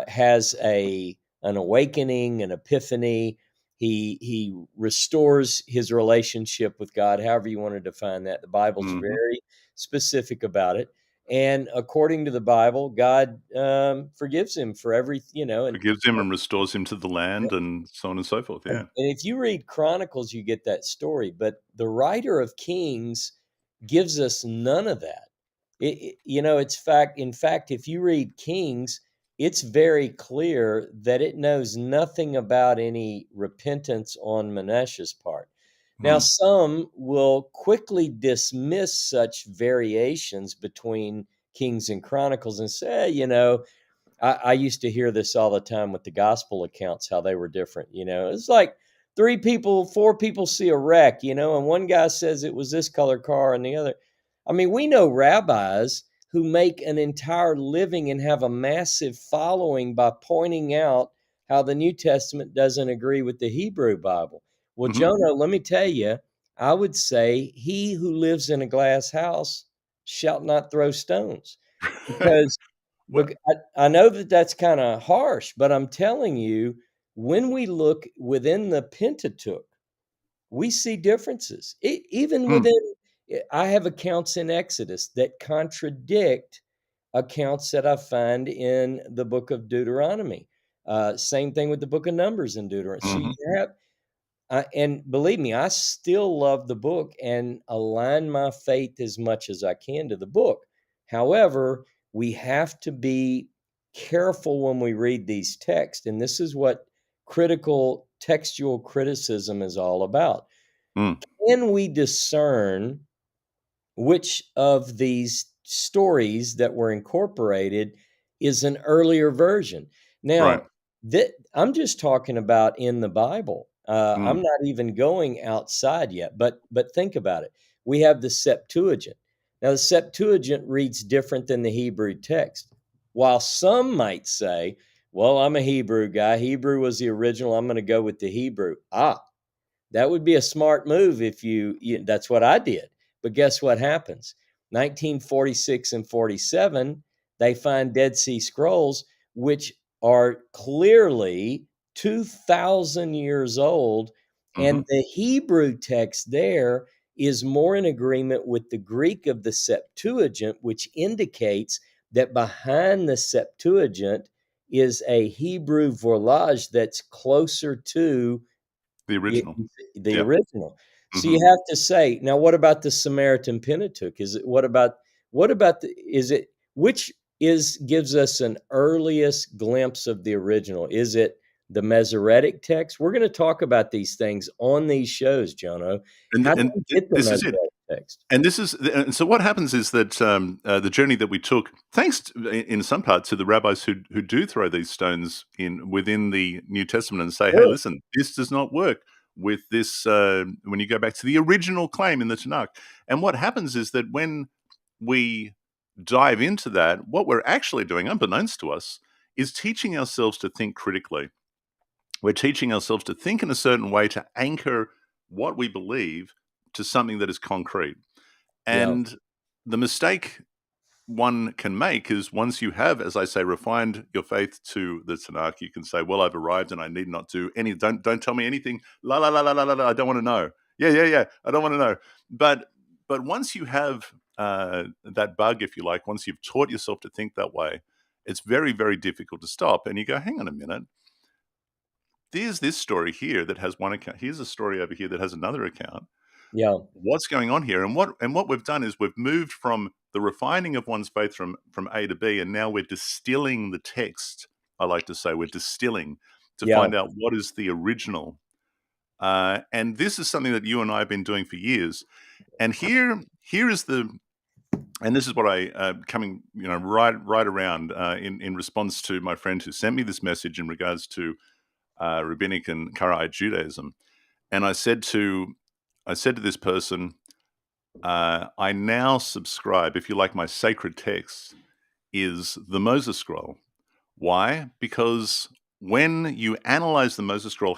has an awakening, an epiphany. He restores his relationship with God, however you want to define that. The Bible's Hmm. very specific about it, and according to the Bible, God forgives him for every and Forgives him and restores him to the land, and so on and so forth. and Yeah. if you read Chronicles, you get that story, but the writer of Kings gives us none of that. In fact, if you read Kings, it's very clear that it knows nothing about any repentance on Menashas' part. Now, Mm. some will quickly dismiss such variations between Kings and Chronicles and say, I used to hear this all the time with the gospel accounts, how they were different. It's like 3 people, 4 people see a wreck, and one guy says it was this color car and the other. I mean, we know rabbis who make an entire living and have a massive following by pointing out how the New Testament doesn't agree with the Hebrew Bible. Well, Mhm. Jonah, let me tell you, I would say, he who lives in a glass house shall not throw stones, because Well, I know that that's kinda harsh, but I'm telling you, when we look within the Pentateuch, we see differences. Even mm, within I have accounts in Exodus that contradict accounts that I find in the book of Deuteronomy. Same thing with the book of Numbers in Deuteronomy. So you mhm, have and believe me, I still love the book and align my faith as much as I can to the book. However, we have to be careful when we read these texts. And this is what critical textual criticism is all about. mm, Can we discern which of these stories that were incorporated is an earlier version? right. Now, I'm just talking about in the Bible. I'm Mm, not even going outside yet, but think about it. We have the Septuagint. Now, the Septuagint reads different than the Hebrew text. While some might say, "Well, I'm a Hebrew guy. Hebrew was the original. I'm going to go with the Hebrew." That would be a smart move if that's what I did. But guess what happens? 1946 and 47, they find Dead Sea Scrolls, which are clearly 2,000 years old. mhm. And the Hebrew text there is more in agreement with the Greek of the Septuagint, which indicates that behind the Septuagint is a Hebrew vorlage that's closer to The the original. the Yeah. original. So you Mhm. have to say, now what about the Samaritan Pentateuch? What about the is it which is gives us an earliest glimpse of the original? Is it the Masoretic text? We're going to talk about these things on these shows, Jono. How do we get the This is it. Masoretic text? And so what happens is that, the journey that we took, thanks to, in some part, to the rabbis who do throw these stones in within the New Testament and say, "Hey, Sure. listen, this does not work with this," when you go back to the original claim in the Tanakh. And what happens is that when we dive into that, what we're actually doing, unbeknownst to us, is teaching ourselves to think critically. We're teaching ourselves to think in a certain way to anchor what we believe to something that is concrete. Yeah. And the mistake one can make is, once you have, as I say, refined your faith to the Tanakh, you can say, "Well, I've arrived, and I need not do any. Don't tell me anything. La la la la la la. La, I don't want to know. Yeah, yeah, yeah. I don't want to know." But once you have that bug, if you like, once you've taught yourself to think that way, it's very, very difficult to stop. And you go, "Hang on a minute. There's this story here that has one account. Here's a story over here that has another account. Yeah. What's going on here?" And what we've done is we've moved from the refining of one's faith from A to B, and now we're distilling the text. I like to say we're distilling to Yeah. find out what is the original. And this is something that you and I have been doing for years. And here here is and this is what I coming right around in response to my friend who sent me this message in regards to rabbinic and Karaite Judaism, and I said to this person, I now subscribe, if you like, my sacred text is the Moses Scroll. Why? Because when you analyze the Moses Scroll,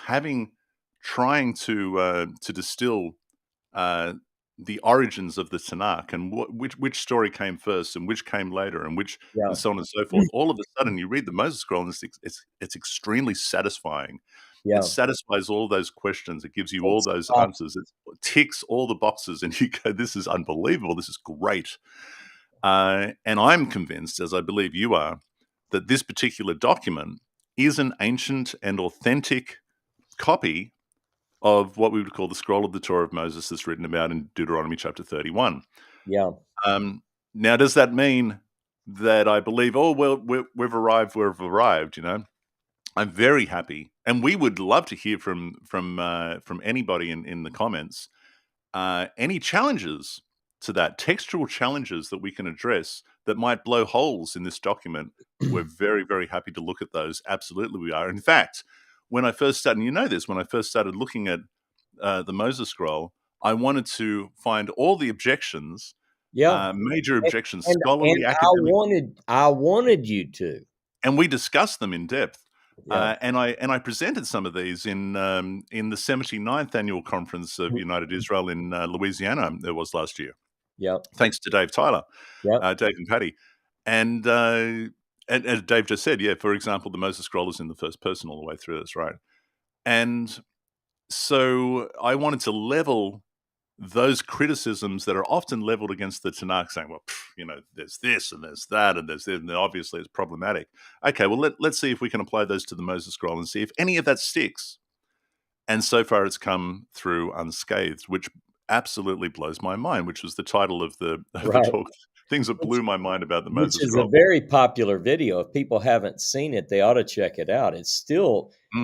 trying to distill uh, the origins of the Tanakh and which story came first and which came later Yeah. and so on and so forth. All of a sudden, you read the Moses Scroll and it's extremely satisfying. It Yeah. satisfies all those questions. It gives you all It's those pop- answers. It ticks all the boxes, and you go, "This is unbelievable. This is great." And I'm convinced, as I believe you are, that this particular document is an ancient and authentic copy of what we would call the scroll of the Torah of Moses that's written about in Deuteronomy chapter 31. yeah. Now, does that mean that I believe, oh, well, we've arrived, I'm very happy. And we would love to hear from anybody in the comments, any challenges to that, textual challenges that we can address that might blow holes in this document. We're very, very happy to look at those. Absolutely, we are. In fact, when I first started, and you know this, when I first started looking at the Moses Scroll, I wanted to find all the objections, Yeah. major And, objections, and scholarly, academic, I wanted you to. and we discussed them in depth. Yeah. And I presented some of these in the 79th annual conference of United Israel in Louisiana. It was last year, Yeah. thanks to Dave Tyler, Yeah. Dave and Patty, and as Dave just said, yeah. For example, the Moses Scroll is in the first person all the way through. That's right. And so I wanted to level those criticisms that are often leveled against the Tanakh, saying, well, there's this and there's that and there's this, and obviously it's problematic. Okay, well, let's see if we can apply those to the Moses Scroll and see if any of that sticks. And so far it's come through unscathed, which absolutely blows my mind, which was the title of the Right. talk, things that blew my mind about the Which Moses is a Scroll. very popular video. If people haven't seen it, they ought to check it out. Mm.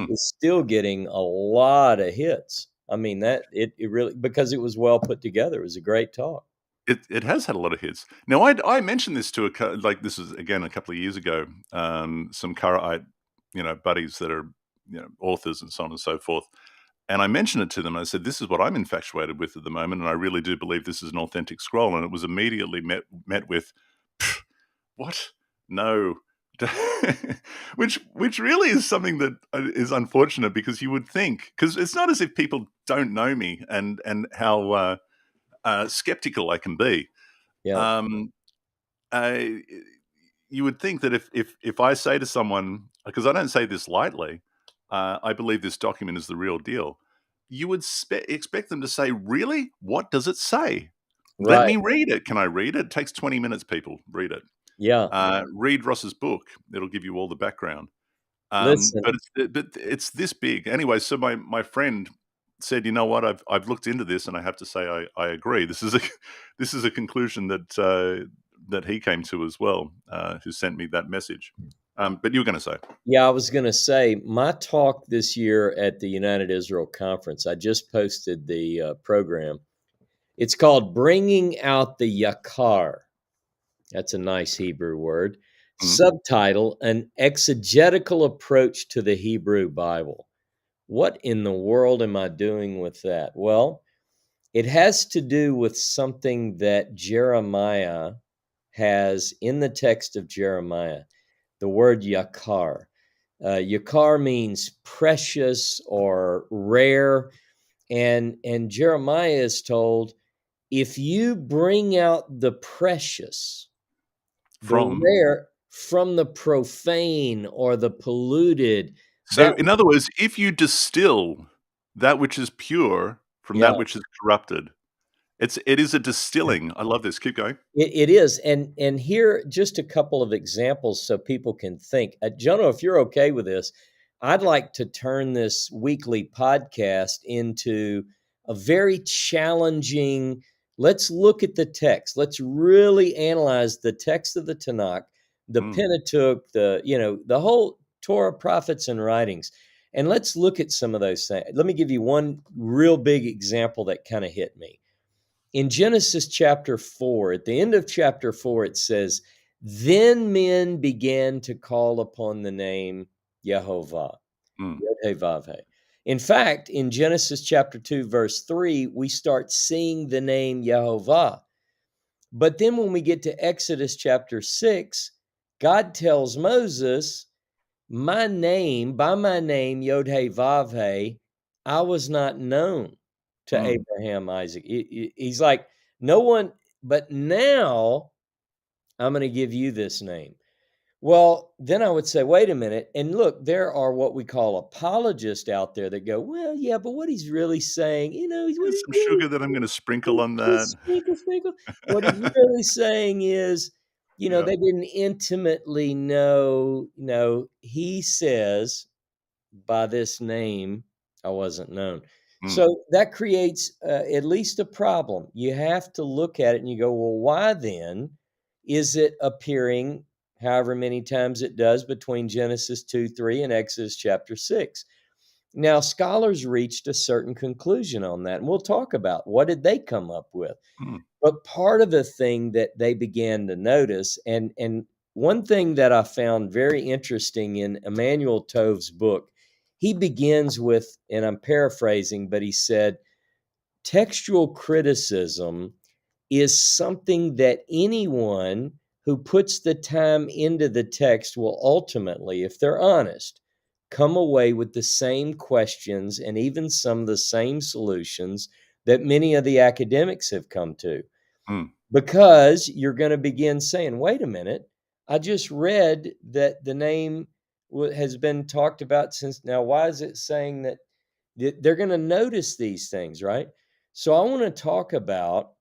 It's still getting a lot of hits. I mean, that it really, because it was well put together. It was a great talk. It has had a lot of hits. Now, I mentioned this to like this was again a couple of years ago. Some Karaite, buddies that are authors and so on and so forth. And I mentioned it to them. I said, "This is what I'm infatuated with at the moment, and I really do believe this is an authentic scroll." And it was immediately met with, "Pfft, what? No." which really is something that is unfortunate, because you would think, because it's not as if people don't know me and how skeptical I can be. Yeah. Um, I, you would think that if I say to someone, because I don't say this lightly, I believe this document is the real deal. You would expect them to say, "Really? What does it say? Let Right. me read it. Can I read it? It takes 20 minutes. People read it. Yeah. Read Ross's book. It'll give you all the background." Listen. But it's this big anyway. So my friend said, "You know what? I've looked into this, and I have to say I agree. This is a this is a conclusion that he came to as well. Who sent me that message? But you were going to say, Yeah, I was going to say my talk this year at the United Israel Conference. I just posted the program. It's called "Bringing Out the Yakar." That's a nice Hebrew word. Mhm. Subtitle: An Exegetical Approach to the Hebrew Bible. What in the world am I doing with that? Well, it has to do with something that Jeremiah has in the text of Jeremiah, the word Yakar. Yakar means precious or rare. And Jeremiah is told, if you bring out the precious, the from." rare from the profane or the polluted, So, that in other words, if you distill that which is pure from yeah, that which is corrupted, it is a distilling. I love this. Keep going. it is. And here just a couple of examples so people can think. Jono, if you're okay with this, I'd like to turn this weekly podcast into a very challenging. Let's look at the text. Let's really analyze the text of the Tanakh, the Mm. Pentateuch, the whole Torah, prophets, and writings. And let's look at some of those things. Let me give you one real big example that kind of hit me. In Genesis chapter 4, at the end of chapter 4, it says, then men began to call upon the name Yehovah. Mm. Yod-Heh-Vav-Heh. In fact, in Genesis chapter 2, verse 3, we start seeing the name Yehovah. But then when we get to Exodus chapter 6, God tells Moses, my name, by my name, Yod-Heh-Vav-Heh, I was not known to Mm. Abraham, Isaac. He's like, no one, but now I'm going to give you this name. Well, then I would say, wait a minute. And look, there are what we call apologists out there that go, well, yeah, but what he's really saying, what There's he's some really sugar that I'm going to sprinkle on that. just sprinkle, sprinkle. What he's really saying is, Yeah. they didn't intimately know, he says, by this name, I wasn't known. Mm. So that creates at least a problem. You have to look at it and you go, well, why then is it appearing however many times it does between Genesis 2:3 and Exodus chapter 6? Now, scholars reached a certain conclusion on that, and we'll talk about what did they come up with. Mm. But part of the thing that they began to notice, and one thing that I found very interesting in Emmanuel Tove's book, he begins with, and I'm paraphrasing, but he said, textual criticism is something that anyone who puts the time into the text will ultimately, if they're honest, come away with the same questions and even some of the same solutions that many of the academics have come to. Mm. Because you're going to begin saying, wait a minute, I just read that the name has been talked about since now. Why is it saying that they're going to notice these things, right? So I want to talk about,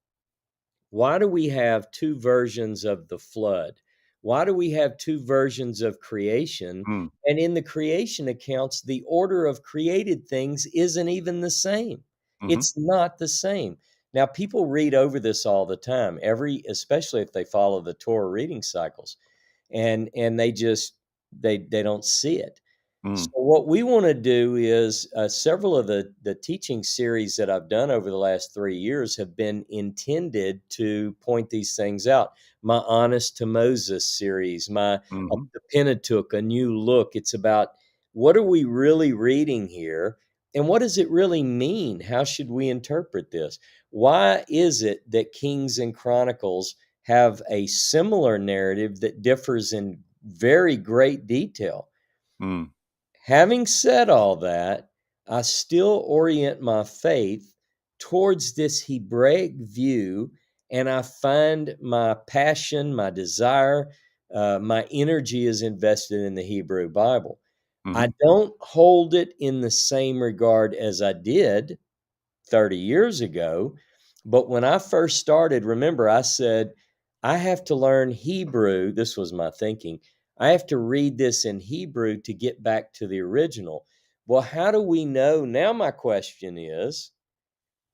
why do we have two versions of the flood? Why do we have two versions of creation? Mm. And in the creation accounts, the order of created things isn't even the same. Mhm. It's not the same. Now, people read over this all the time, especially if they follow the Torah reading cycles, and they don't see it. So Mm. what we want to do is, several of the teaching series that I've done over the last 3 years have been intended to point these things out. My Honest to Moses series, my Mhm. the Pentateuch, a new look. It's about, what are we really reading here, and what does it really mean? How should we interpret this? Why is it that Kings and Chronicles have a similar narrative that differs in very great detail? Mm. Having said all that, I still orient my faith towards this Hebraic view, and I find my passion, my desire, my energy is invested in the Hebrew Bible. I Mhm. don't hold it in the same regard as I did 30 years ago. But when I first started, remember, I said, I have to learn Hebrew. This was my thinking. I have to read this in Hebrew to get back to the original. Well, how do we know? Now, my question is,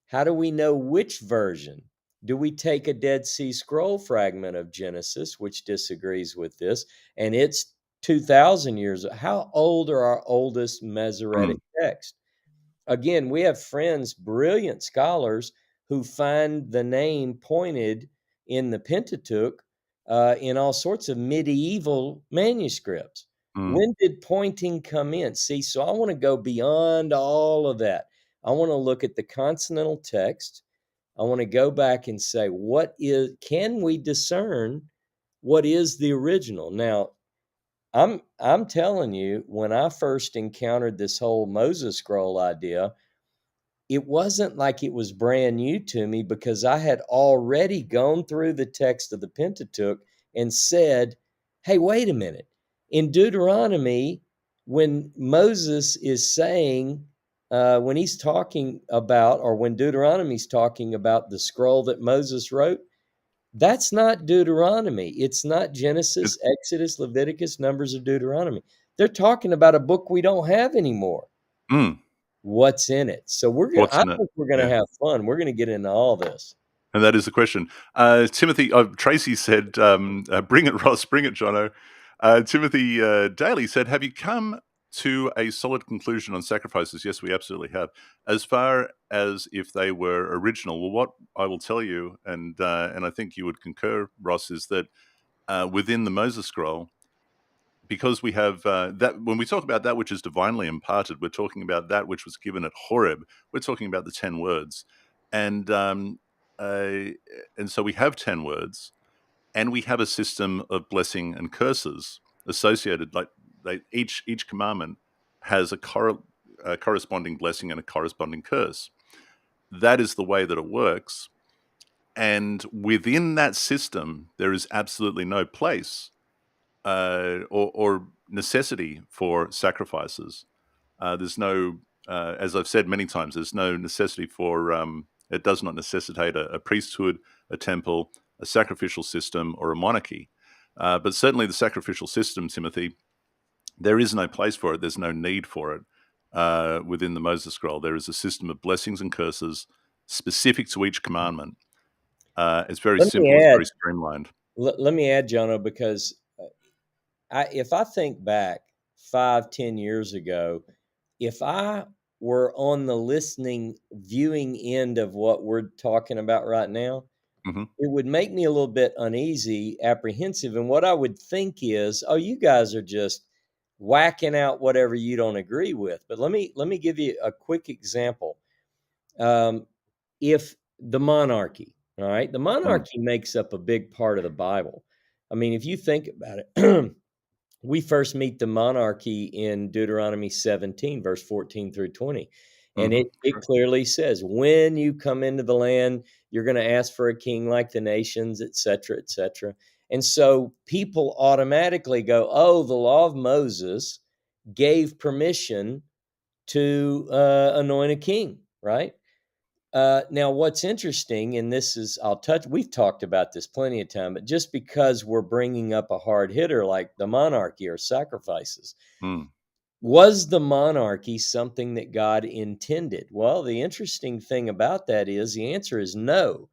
how do we know which version? Do we take a Dead Sea Scroll fragment of Genesis, which disagrees with this, and it's 2,000 years? How old are our oldest Mm. Masoretic texts? Again, we have friends, brilliant scholars, who find the name pointed in the Pentateuch in all sorts of medieval manuscripts. Mm. When did pointing come in? See, so I want to go beyond all of that. I want to look at the consonantal text. I want to go back and say, can we discern what is the original? Now, I'm telling you, when I first encountered this whole Moses scroll idea, it wasn't like it was brand new to me, because I had already gone through the text of the Pentateuch and said, hey, wait a minute. In Deuteronomy, when Moses is saying, when he's talking about, or when Deuteronomy's talking about the scroll that Moses wrote, that's not Deuteronomy. It's not It Genesis, Exodus, Leviticus, Numbers, or Deuteronomy. They're talking about a book we don't have anymore. mm. What's in it? So What's I in it? think we're gonna Yeah. have fun. We're gonna get into all this. And that is the question. Timothy, Tracy said, "Bring it, Ross. Bring it, Jono." Timothy Daly said, "Have you come to a solid conclusion on sacrifices, yes, we absolutely have. As far as if they were original, well, what I will tell you, and I think you would concur, Ross, is that within the Moses scroll, because we have that, when we talk about that which is divinely imparted, we're talking about that which was given at Horeb. We're talking about the 10 words, and uh, and so we have 10 words, and we have a system of blessing and curses associated. Like each commandment has a corresponding blessing and a corresponding curse. That is the way that it works, and within that system, there is absolutely no place or necessity for sacrifices. There's no, as I've said many times, there's no necessity for. It does not necessitate a priesthood, a temple, a sacrificial system, or a monarchy. But certainly, the sacrificial system, Timothy, there is no place for it. There's no need for it within the Moses scroll. There is a system of blessings and curses specific to each commandment. It's very Let me simple. It's add, very streamlined. let me add, Jono, because if I think back 5, 10 years ago, if I were on the listening, viewing end of what we're talking about right now, Hmm. it would make me a little bit uneasy, apprehensive. And what I would think is, oh, you guys are just whacking out whatever you don't agree with. But let me give you a quick example. Um, if the monarchy, all right, the Mm. monarchy makes up a big part of the Bible. I mean, if you think about it, we first meet the monarchy in Deuteronomy 17, verse 14 through 20. And Hmm. it clearly says, when you come into the land, you're going to ask for a king like the nations, et cetera, et cetera. And so people automatically go, oh, the law of Moses gave permission to anoint a king, right? Now, what's interesting, and this is, we've talked about this plenty of time, but just because we're bringing up a hard hitter like the monarchy or sacrifices, Mm. was the monarchy something that God intended? Well, the interesting thing about that is the answer is no.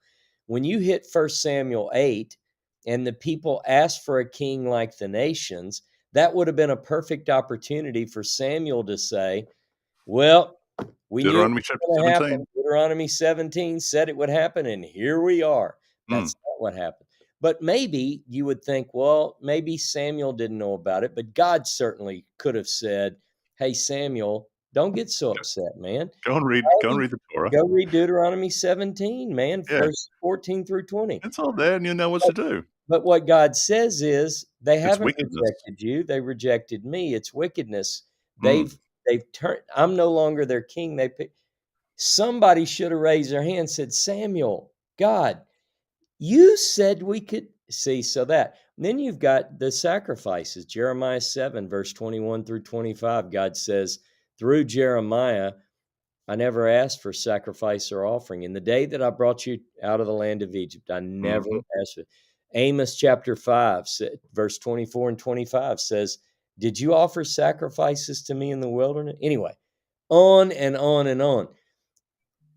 When you hit 1 Samuel 8 and the people asked for a king like the nations, that would have been a perfect opportunity for Samuel to say, well, we knew it Deuteronomy was chapter going to 17. happen. Deuteronomy 17 said it would happen, and here we are. Mm. That's not what happened. But maybe you would think, well, maybe Samuel didn't know about it, but God certainly could have said, hey, Samuel, don't get so upset, man. Go and read the Torah. Go read Deuteronomy 17, man, Yeah, verse 14 through 20. it's all there, and you know what to do. But what God says is, they It's haven't wickedness. rejected you, they rejected me. It's wickedness. Mm. They've turned, I'm no longer their king. Somebody should have raised their hand and said, Samuel, God, you said we could see. So that, and then you've got the sacrifices. Jeremiah 7, verse 21 through 25. God says through Jeremiah, I never asked for sacrifice or offering. In the day that I brought you out of the land of Egypt, I never Mhm. asked for. Amos chapter 5, verse 24 and 25 says, did you offer sacrifices to me in the wilderness? Anyway, on and on and on.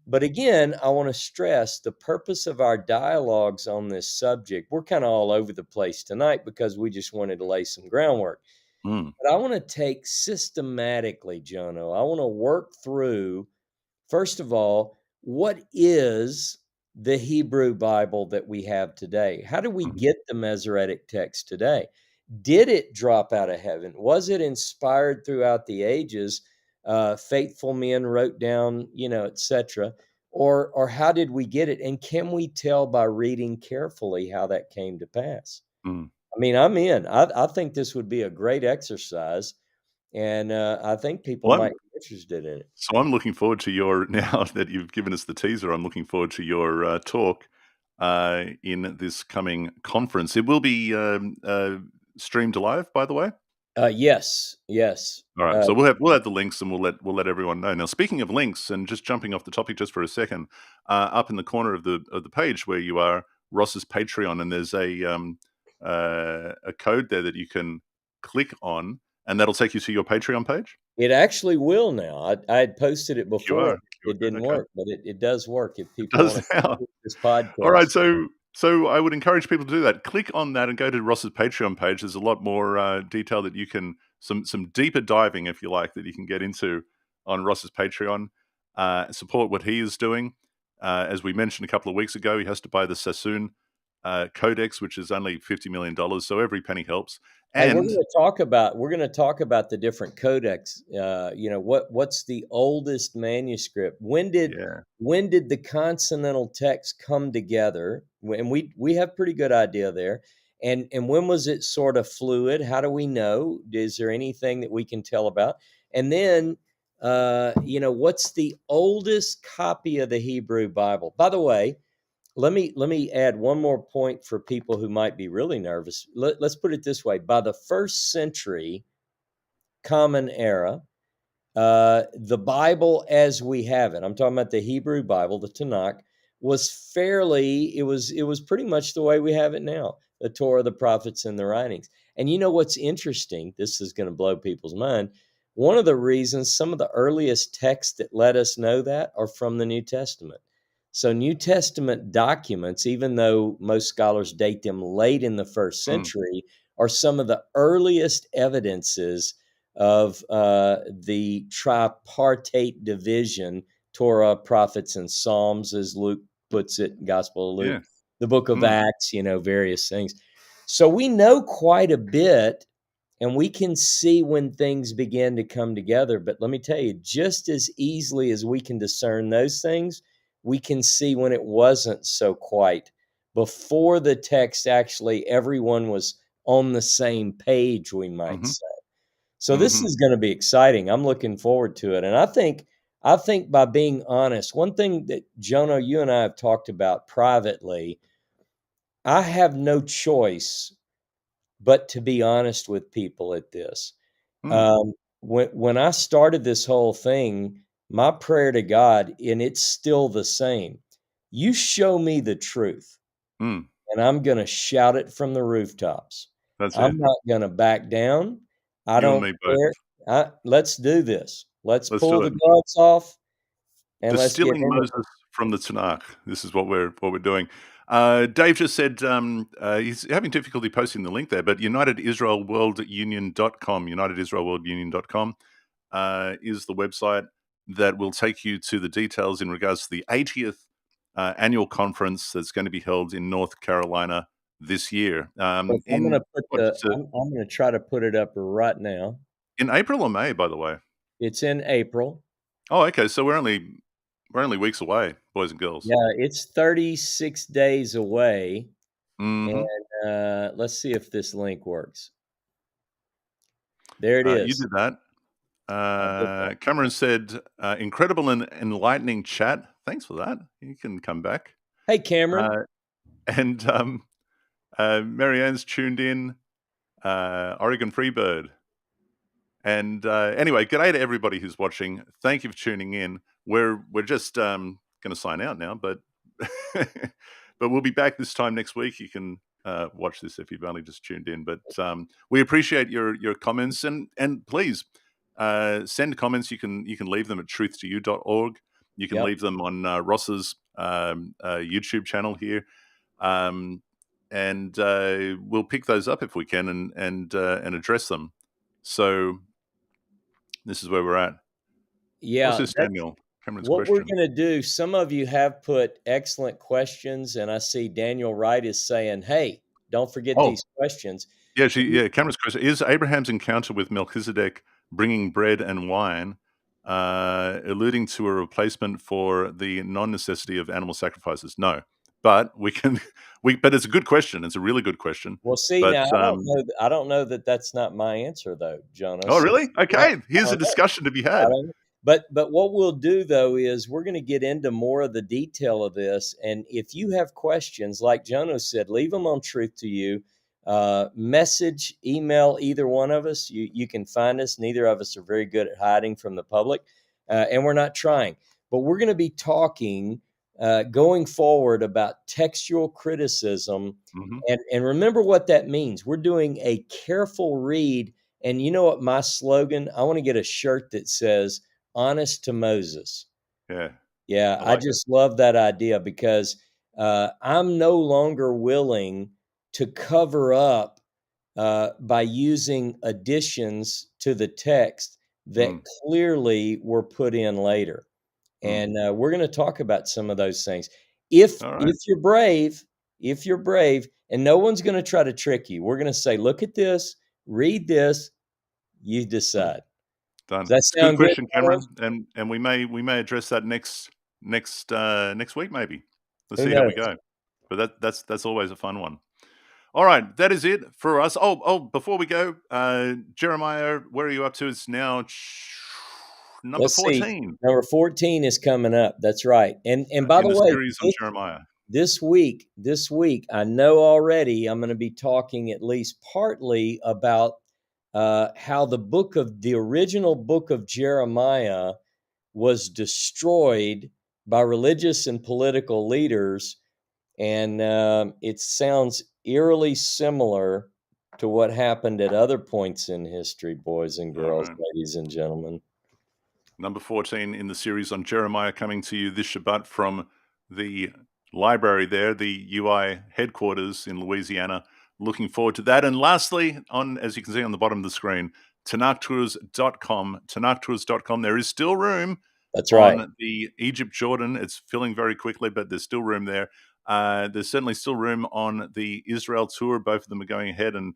But again, I want to stress the purpose of our dialogues on this subject. We're kind of all over the place tonight because we just wanted to lay some groundwork. Mm. But I want to take systematically, Jono, I want to work through, first of all, what is the Hebrew Bible that we have today? How do we Mhm. get the Masoretic text today? Did it drop out of heaven? Was it inspired throughout the ages? Faithful men wrote down, etc. Or how did we get it? And can we tell by reading carefully how that came to pass? Mm. I mean, I'm in. I think this would be a great exercise, and I think people Well, might be interested in it. I'm looking forward to your now that you've given us the teaser, I'm looking forward to your talk in this coming conference. It will be streamed live, by the way. Yes, yes. All right, so we'll have the links, and we'll let everyone know. Now, speaking of links, and just jumping off the topic just for a second, up in the corner of the page where you are, Ross's Patreon, and there's a code there that you can click on, and that'll take you to your Patreon page. It actually will now. I had posted it before. QR It code, didn't okay. work, but it does work if It people want does to now. this All right, podcast. so I would encourage people to do that. Click on that and go to Ross's Patreon page. There's a lot more detail that you can some deeper diving, if you like, that you can get into on Ross's Patreon. Support what he is doing. As we mentioned a couple of weeks ago, he has to buy the Sassoon Codex, which is only $50 million. So every penny helps. Hey, we're And going to talk about the different codex. What's the oldest manuscript? yeah, When did the consonantal text come together? And we have pretty good idea there. And when was it sort of fluid? How do we know? Is there anything that we can tell about? And then what's the oldest copy of the Hebrew Bible? By the way, let me add one more point for people who might be really nervous. Let's put it this way: by the first century Common Era, the Bible as we have it, I'm talking about the Hebrew Bible, the Tanakh, was it was pretty much the way we have it now: the Torah, the prophets, and the writings. And you know what's interesting? This is going to blow people's mind. One of the reasons some of the earliest texts that let us know that are from the New Testament. So New Testament documents, even though most scholars date them late in the first mm, century, are some of the earliest evidences of the tripartite division: Torah, prophets, and Psalms, as Luke puts it, Gospel of Luke, yeah, the book of mm, Acts, various things. So we know quite a bit, and we can see when things begin to come together. But let me tell you, just as easily as we can discern those things, we can see when it wasn't so quite. Before the text, actually, everyone was on the same page, we might hmm say. So this hmm is going to be exciting. I'm looking forward to it. And I think by being honest, one thing that Jono, you and I have talked about privately, I have no choice but to be honest with people at this. mm, When I started this whole thing, my prayer to God, and it's still the same: you show me the truth, mm. and I'm going to shout it from the rooftops. That's it. I'm not going to back down. I You and don't me both. care. Let's do this. Let's Let's pull do the it. gloves off and let's get Distilling into it. Moses from the Tanakh. This is what we're doing. Dave just said he's having difficulty posting the link there, but UnitedIsraelWorldUnion.com, UnitedIsraelWorldUnion.com is the website that will take you to the details in regards to the 80th annual conference that's going to be held in North Carolina this year. Look, I'm going to try to put it up right now. In April or May, by the way? It's in April. Oh, okay. So we're only weeks away, boys and girls. Yeah, it's 36 days away. Hmm And let's see if this link works. There it You is. did that. I did that. Cameron said, incredible and enlightening chat. Thanks for that. You can come back. Hey, Cameron. Uh, and Marianne's tuned in, Oregon Freebird. And anyway, g'day to everybody who's watching. Thank you for tuning in. We're just going to sign out now, but but we'll be back this time next week. You can watch this if you've only just tuned in. But we appreciate your comments and please send comments. You can leave them at truth2you.org. You can Yep. leave them on Ross's YouTube channel here. And we'll pick those up if we can and address them. So this is where we're at. What's Yeah, this, that's Daniel? Cameron's what we're question. going to do. Some of you have put excellent questions, and I see Daniel Wright is saying, hey, don't forget Oh, these questions. yeah. Cameron's question is Abraham's encounter with Melchizedek bringing bread and wine, alluding to a replacement for the non-necessity of animal sacrifices. No, but we can. But it's a good question. It's a really good question. Well, see, But now I don't know that that's not my answer, though, oh, Jonas. really? I Okay. Here's a don't know. discussion to be I had. don't know. But what we'll do though is we're going to get into more of the detail of this. And if you have questions, like Jono said, leave them on Truth to You. Message, email either one of us. You can find us. Neither of us are very good at hiding from the public, and we're not trying. But we're going to be talking going forward about textual criticism, Hmm and remember what that means. We're doing a careful read. And you know what my slogan? I want to get a shirt that says "Honest to Moses." Yeah, Yeah, I I like it. just love that idea because I'm no longer willing to cover up by using additions to the text that clearly were put in later. And we're going to talk about some of those things. If All right. if you're brave, and no one's going to try to trick you, we're going to say, look at this, read this, you decide. Done. Does that It's a good sound good, question, fellas? Cameron, and we may address that next week maybe. Let's Who see how we knows? go. But that's always a fun one. All right, that is it for us. Before we go, Jeremiah, where are you up to? It's now number Let's see. 14 Number 14 is coming up. That's right. And by in the the way, series on Jeremiah. this week, I know already I'm going to be talking at least partly about how the original book of Jeremiah was destroyed by religious and political leaders. And it sounds eerily similar to what happened at other points in history, boys and All girls, right. ladies and gentlemen. Number 14 in the series on Jeremiah, coming to you this Shabbat from the library there, the UI headquarters in Louisiana. Looking forward to that. And lastly, as you can see on the bottom of the screen, TanakhTours.com. There is still room That's right. on the Egypt Jordan. It's filling very quickly, but there's still room there. There's certainly still room on the Israel tour. Both of them are going ahead and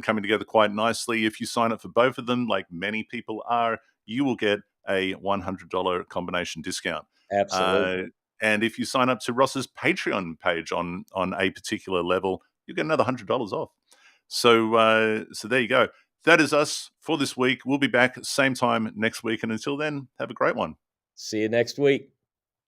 coming together quite nicely. If you sign up for both of them, like many people are, you will get a $100 combination discount. Absolutely. And if you sign up to Ross's Patreon page on a particular level, you get another $100 off. So there you go. That is us for this week. We'll be back same time next week. And until then, have a great one. See you next week.